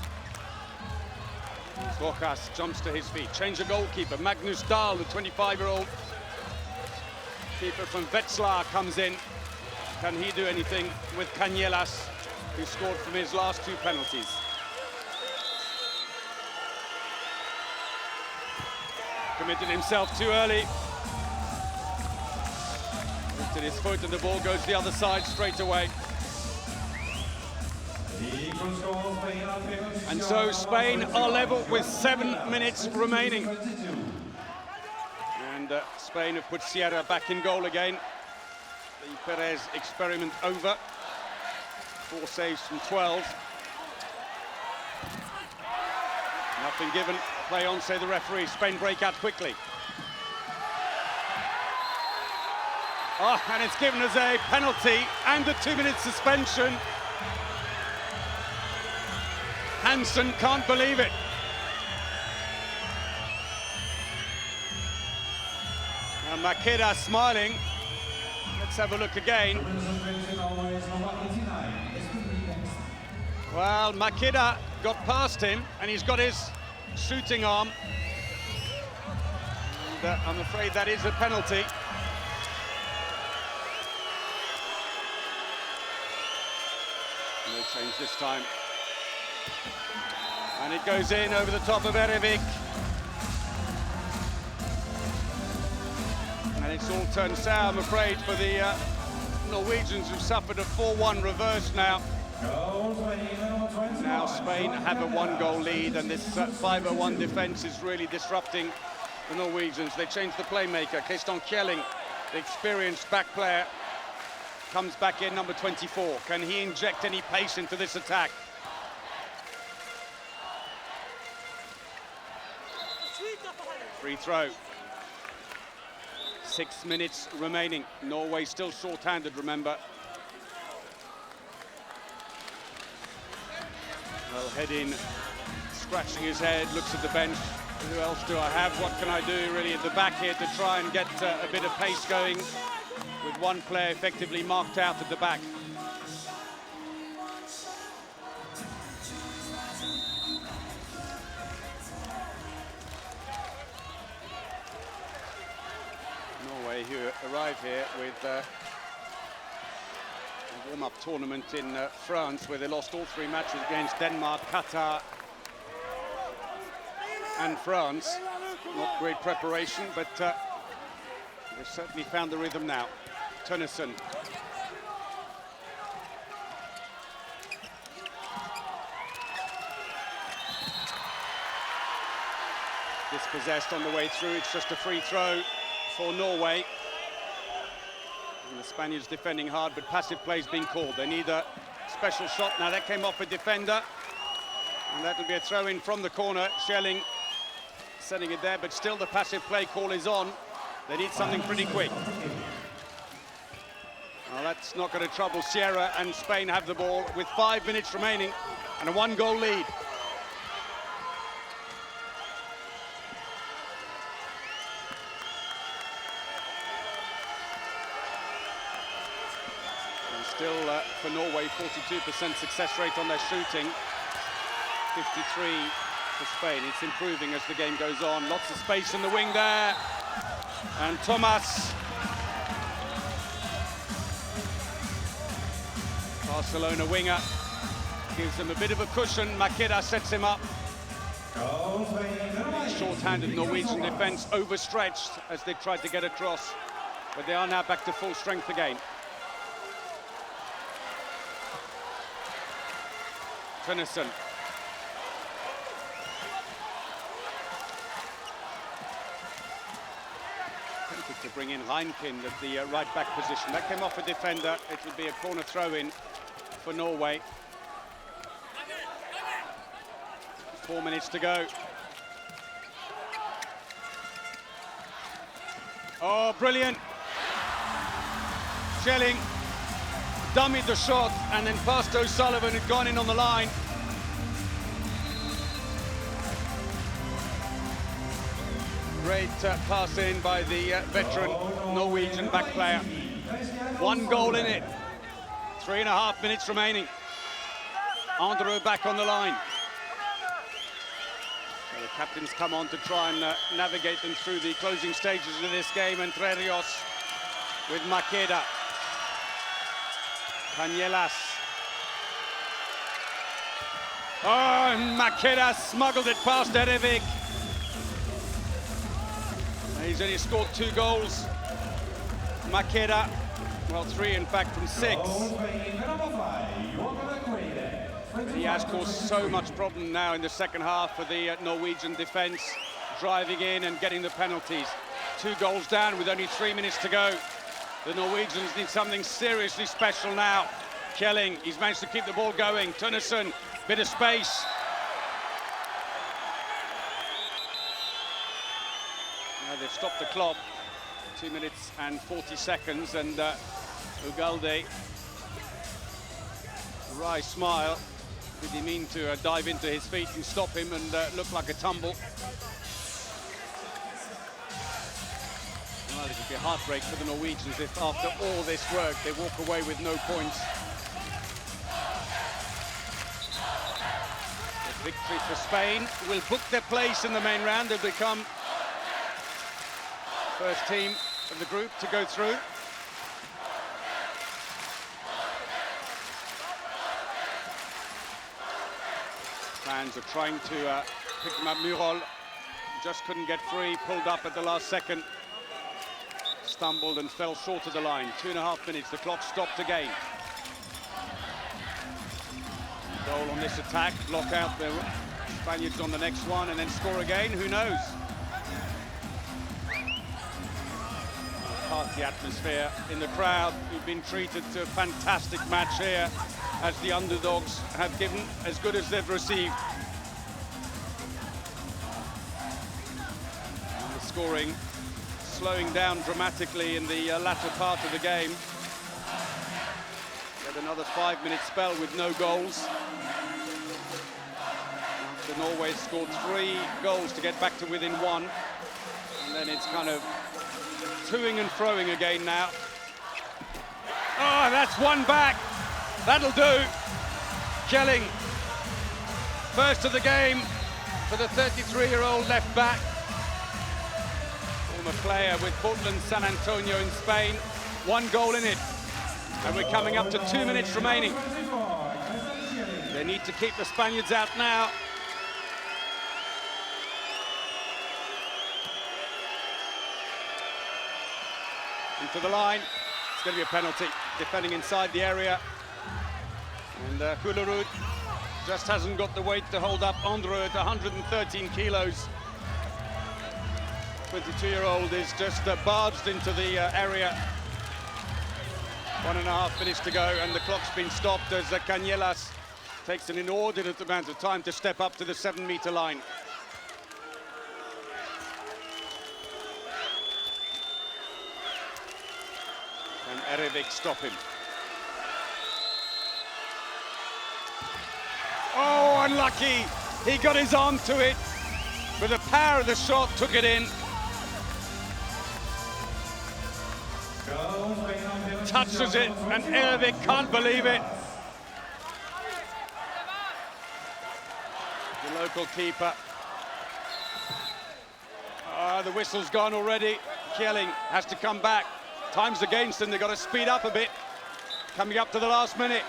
Rojas jumps to his feet. Change the goalkeeper. Magnus Dahl, the 25-year-old keeper from Wetzlar, comes in. Can he do anything with Cañelas, who scored from his last 2 penalties? Committed himself too early. Lifted his foot and the ball goes the other side straight away. And so Spain are level with 7 minutes remaining. And Spain have put Sierra back in goal again. the Perez experiment over. 4 saves from 12. Nothing given. Play on, say the referee. Spain break out quickly. Oh, and it's given as a penalty and a 2-minute suspension. Hansen can't believe it. Now Makeda smiling. Let's have a look again. Well, Makeda got past him and he's got his shooting arm. And, I'm afraid that is a penalty. No change this time. And it goes in over the top of Erevik. And it's all turned sour, I'm afraid, for the Norwegians, who've suffered a 4-1 reverse now. Now Spain have a 1-goal lead, and this 5-1 defence is really disrupting the Norwegians. They changed the playmaker. Christian Kjelling, the experienced back player, comes back in, number 24. Can he inject any pace into this attack? Free throw. 6 minutes remaining. Norway still short-handed, remember. Well, Hedin scratching his head, looks at the bench. Who else do I have? What can I do really at the back here to try and get a bit of pace going, with one player effectively marked out at the back. Norway, who arrived here with a warm-up tournament in France, where they lost all 3 matches against Denmark, Qatar and France. Not great preparation, but they've certainly found the rhythm now. Tønnesen. Dispossessed on the way through. It's just a free throw for Norway. And the Spaniards defending hard, but passive play's been called. They need a special shot. Now that came off a defender, and that'll be a throw in from the corner. Kjelling setting it there, but still the passive play call is on. They need something pretty quick. Well, that's not going to trouble Sierra, and Spain have the ball with 5 minutes remaining and a 1-goal lead. And still for Norway, 42% success rate on their shooting, 53 for Spain. It's improving as the game goes on. Lots of space in the wing there. And Thomas. Barcelona winger gives them a bit of a cushion. Makeda sets him up. Short-handed Norwegian defence overstretched as they tried to get across, but they are now back to full strength again. Tønnesen. Tempted to bring in Reinkind at the right-back position. That came off a defender. It would be a corner throw-in for Norway. 4 minutes to go. Oh, brilliant. Kjelling dummied the shot and then past O'Sullivan, had gone in on the line. Great pass in by the veteran Norwegian back player. 1 goal in it. 3.5 minutes remaining. Andrew back on the line. So the captains come on to try and navigate them through the closing stages of this game. Entre Rios with Makeda. Cañelas. Oh, and Makeda smuggled it past Erevik. He's only scored 2 goals. Makeda, well, 3 in fact from 6. He has caused so much problem now in the second half for the Norwegian defence, driving in and getting the penalties. 2 goals down with only 3 minutes to go. The Norwegians need something seriously special now. Kjelling, he's managed to keep the ball going. Tønnesen, bit of space. Now they've stopped the clock. 2 minutes and 40 seconds, and Ugalde, wry smile. Did he mean to dive into his feet and stop him, and look like a tumble? Well, it would be a heartbreak for the Norwegians if after all this work they walk away with no points. The victory for Spain will book their place in the main round. They'll become first team of the group to go through. Fans are trying to pick him up. Murol just couldn't get free, pulled up at the last second, stumbled and fell short of the line. 2.5 minutes, the clock stopped again. Goal on this attack, block out the Spaniards on the next one, and then score again, who knows? Party atmosphere in the crowd, who've been treated to a fantastic match here, as the underdogs have given as good as they've received. And the scoring slowing down dramatically in the latter part of the game. Had another 5-minute spell with no goals. After Norway scored 3 goals to get back to within 1. And then it's kind of toing and froing again now. Oh, that's one back. That'll do. Kjelling, first of the game for the 33-year-old left back. Former player with Portland San Antonio in Spain. 1 goal in it. And we're coming up to 2 minutes remaining. They need to keep the Spaniards out now. Into the line. It's going to be a penalty. Defending inside the area. And Hullerud just hasn't got the weight to hold up André at 113 kilos. 22-year-old is just barged into the area. 1.5 minutes to go, and the clock's been stopped as Cañelas takes an inordinate amount of time to step up to the 7-meter line. And Erevik stop him. Oh, unlucky. He got his arm to it, but the power of the shot took it in. Touches it, and Erevik can't believe it. The local keeper. The whistle's gone already. Kjelling has to come back. Time's against them. They've got to speed up a bit. Coming up to the last minute.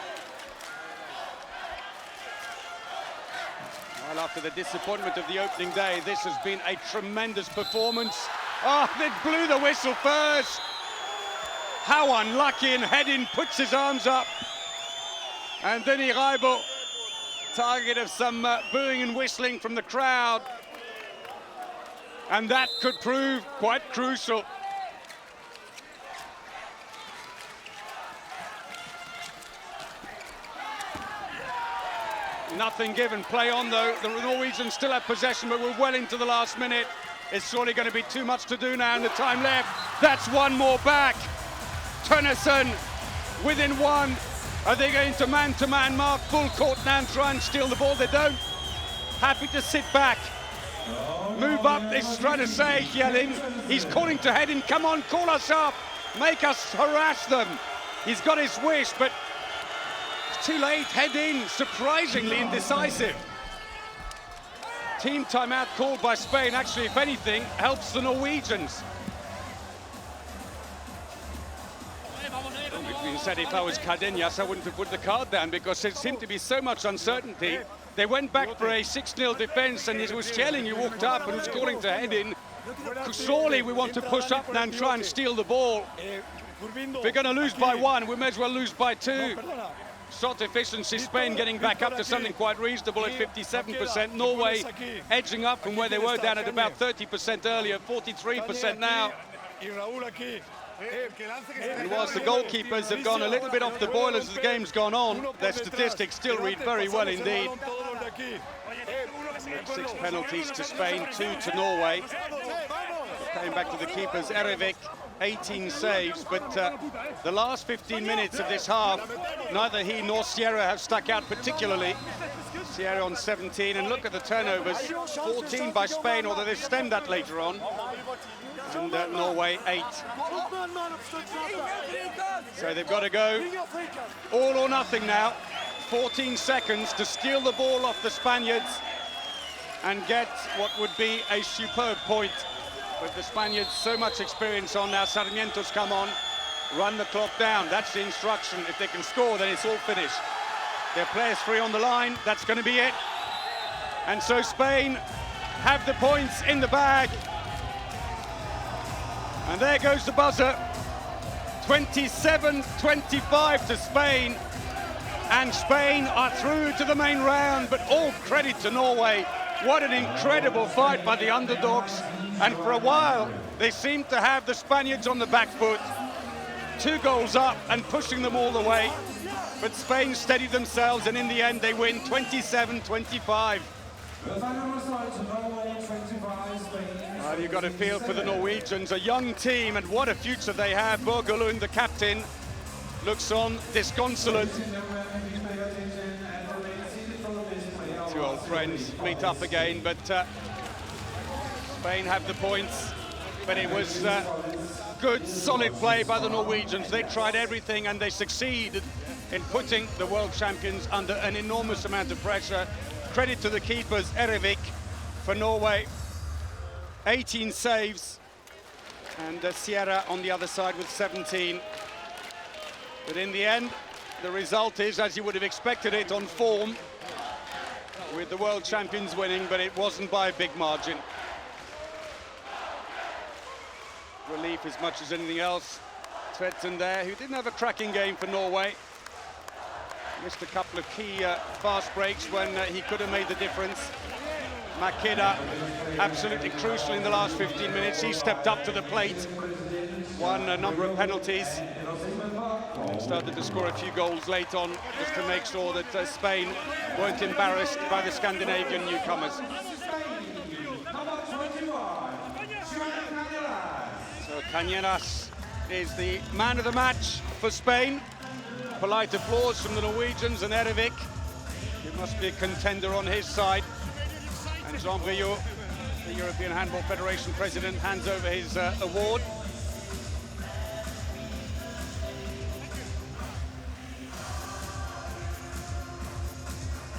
Well, after the disappointment of the opening day, this has been a tremendous performance. Oh, they blew the whistle first. How unlucky, and Hedin puts his arms up. And Denis Reibo, target of some booing and whistling from the crowd. And that could prove quite crucial. Nothing given, play on though. The Norwegians still have possession, but we're well into the last minute. It's surely going to be too much to do now, and the time left. That's one more back. Tønnesen within 1. Are they going to man-to-man mark full court now and try and steal the ball? They don't. Happy to sit back. Move up, he's trying to say, Kjelling. He's calling to Hedin, come on, call us up. Make us harass them. He's got his wish, but it's too late. Hedin, surprisingly indecisive. Team timeout called by Spain. Actually, if anything, helps the Norwegians. Between said, if I was Cardenas, I wouldn't have put the card down, because there seemed to be so much uncertainty. They went back for a 6-0 defense, and it was Kjelling who walked up and was calling to Hedin. Surely we want to push up now and try and steal the ball. If we're going to lose by 1, we may as well lose by 2. Shot efficiency, Spain getting back up to something quite reasonable at 57%. Norway edging up from where they were down at about 30% earlier, 43% now. And whilst the goalkeepers have gone a little bit off the boil as the game's gone on, their statistics still read very well indeed. 6 penalties to Spain, 2 to Norway. Came back to the keepers, Erevik, 18 saves, but the last 15 minutes of this half, neither he nor Sierra have stuck out particularly. Sierra on 17, and look at the turnovers, 14 by Spain, although they stemmed that later on. And Norway 8. So they've got to go all or nothing now. 14 seconds to steal the ball off the Spaniards and get what would be a superb point. But the Spaniards, so much experience on now. Sarmiento's come on, run the clock down. That's the instruction. If they can score, then it's all finished. Their players 3 on the line. That's going to be it. And so Spain have the points in the bag. And there goes the buzzer. 27-25 to Spain. And Spain are through to the main round, but all credit to Norway. What an incredible fight by the underdogs. And for a while, they seemed to have the Spaniards on the back foot. 2 goals up and pushing them all the way. But Spain steadied themselves, and in the end, they win 27-25. Well, you've got a feel for the Norwegians, a young team, and what a future they have. Borgelund, the captain, looks on disconsolate. 2 old friends meet up again, but Spain have the points. But it was good, solid play by the Norwegians. They tried everything and they succeeded in putting the world champions under an enormous amount of pressure. Credit to the keepers, Erevik for Norway, 18 saves, and Sierra on the other side with 17. But in the end, the result is, as you would have expected it, on form, with the world champions winning, but it wasn't by a big margin. Relief as much as anything else. Tvedsen there, who didn't have a cracking game for Norway. Missed a couple of key fast breaks when he could have made the difference. Makeda, absolutely crucial in the last 15 minutes. He stepped up to the plate, won a number of penalties, and started to score a few goals late on, just to make sure that Spain weren't embarrassed by the Scandinavian newcomers. So Cañeras is the man of the match for Spain. Polite applause from the Norwegians, and Erevik, it must be a contender on his side. And Jean Briot, the European Handball Federation president, hands over his award.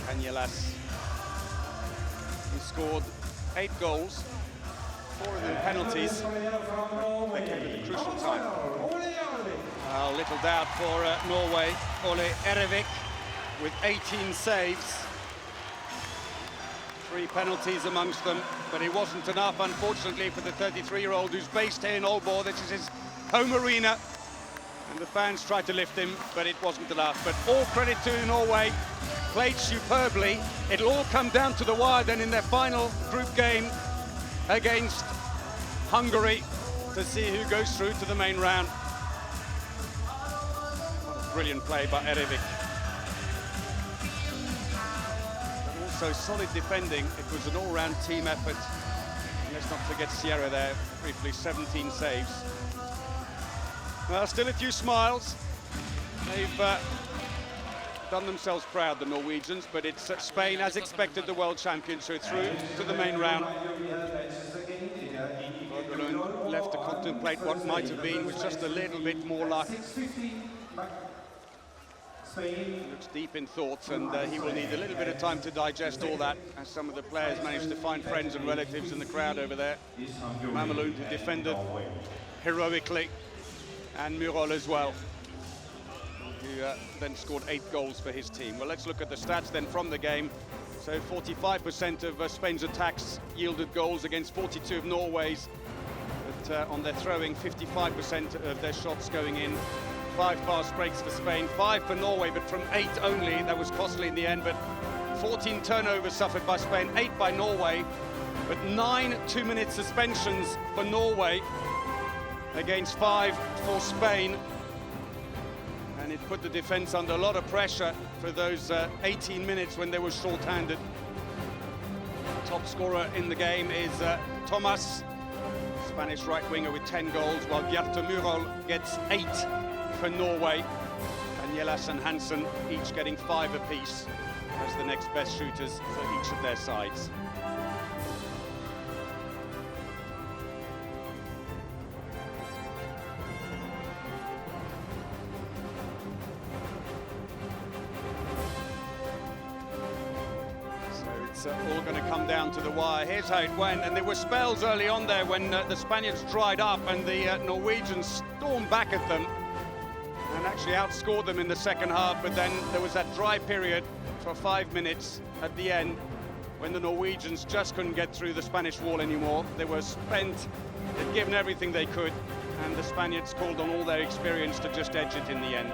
Cañeras, he scored 8 goals, 4 of them penalties. They came at a crucial time. Little doubt for Norway. Ole Erevik with 18 saves. 3 penalties amongst them, but it wasn't enough, unfortunately, for the 33-year-old who's based here in Aalborg. This is his home arena, and the fans tried to lift him, but it wasn't enough. But all credit to Norway, played superbly. It'll all come down to the wire then in their final group game against Hungary to see who goes through to the main round. Brilliant play by Erevik. So solid defending. It was an all-round team effort. Let's not forget Sierra there, briefly 17 saves. Well, still a few smiles. They've done themselves proud, the Norwegians, but it's Spain, as expected, the world champions, who are through to the main round. Borgelund left to contemplate what might have been with just a little bit more luck. He looks deep in thoughts, and he will need a little bit of time to digest all that, as some of the players managed to find friends and relatives in the crowd over there. Mamelund, who defended heroically, and Murol as well, who then scored 8 goals for his team. Well, let's look at the stats then from the game. So 45% of Spain's attacks yielded goals against 42 of Norway's, but on their throwing, 55% of their shots going in. 5 fast breaks for Spain, 5 for Norway, but from 8 only. That was costly in the end, but 14 turnovers suffered by Spain, 8 by Norway, but 9 2-minute suspensions for Norway. against 5 for Spain. And it put the defense under a lot of pressure for those 18 minutes when they were short-handed. Top scorer in the game is Thomas, Spanish right winger with 10 goals, while Bjarte Murol gets 8 for Norway. And Jelas and Hansen each getting 5 apiece as the next best shooters for each of their sides. It's all going to come down to the wire. Here's how it went, and there were spells early on there when the Spaniards dried up and the Norwegians stormed back at them and actually outscored them in the second half. But then there was that dry period for 5 minutes at the end when the Norwegians just couldn't get through the Spanish wall anymore. They were spent, they'd given everything they could, and the Spaniards called on all their experience to just edge it in the end.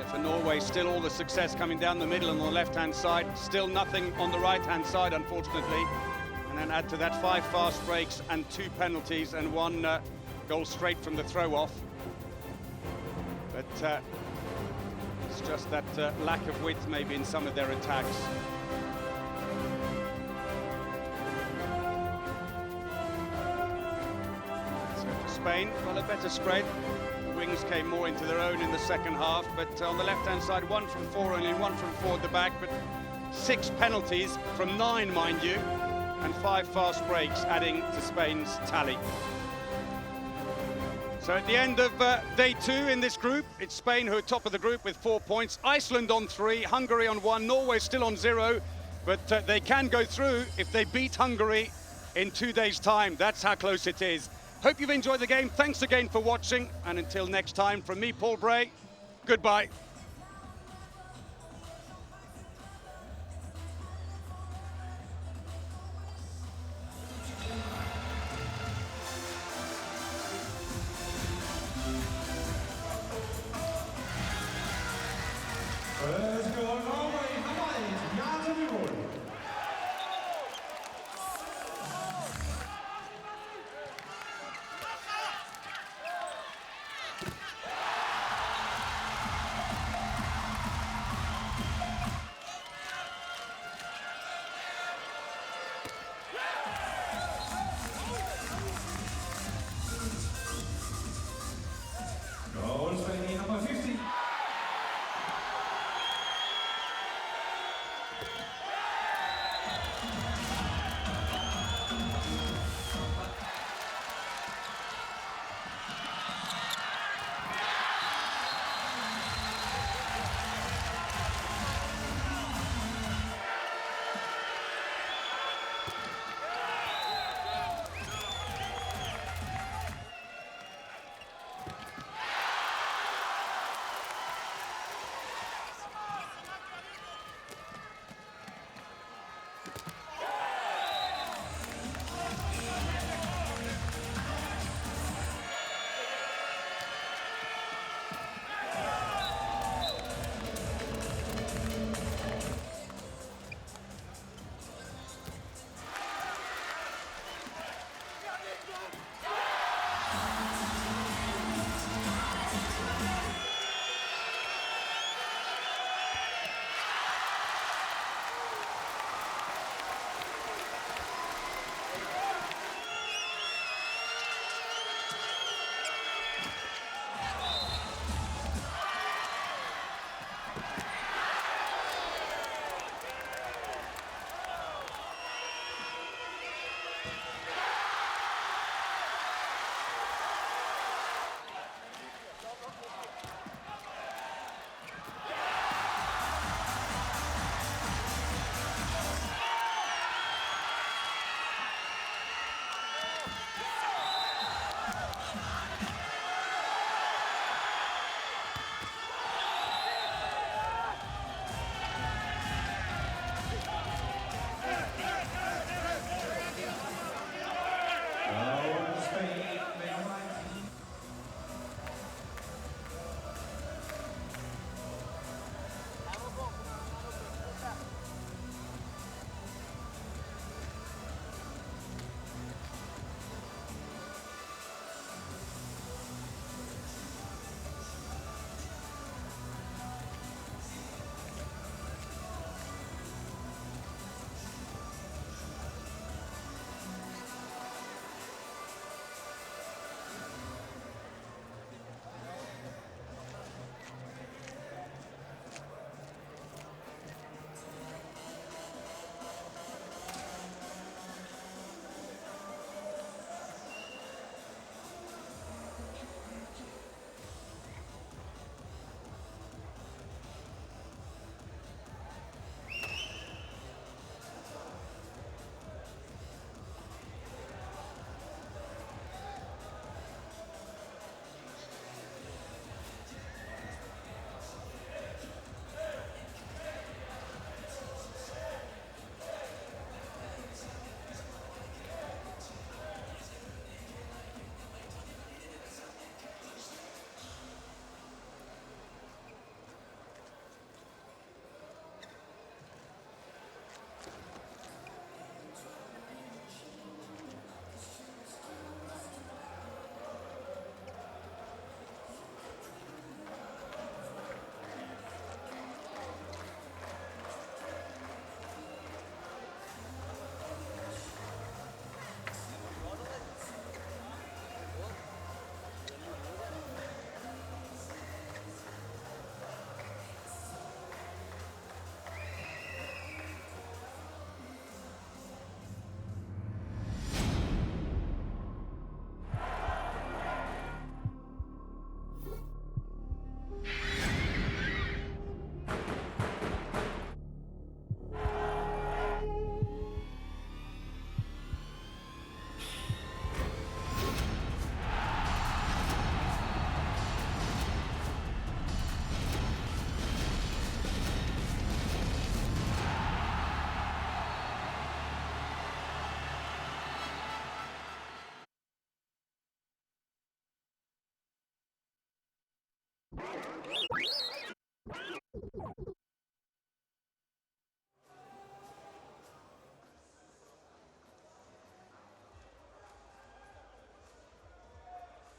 For Norway, still all the success coming down the middle on the left-hand side, still nothing on the right-hand side, unfortunately. And then add to that 5 fast breaks and 2 penalties and 1 goal straight from the throw-off. But it's just that lack of width maybe in some of their attacks. So for Spain, well, a better spread. Wings came more into their own in the second half, but on the left-hand side, 1 from 4, only 1 from 4 at the back, but 6 penalties from 9, mind you, and 5 fast breaks adding to Spain's tally. So at the end of day 2 in this group, it's Spain who are top of the group with 4 points, Iceland on 3, Hungary on 1, Norway still on 0, but they can go through if they beat Hungary in 2 days' time. That's how close it is. Hope you've enjoyed the game. Thanks again for watching. And until next time, from me, Paul Bray, goodbye.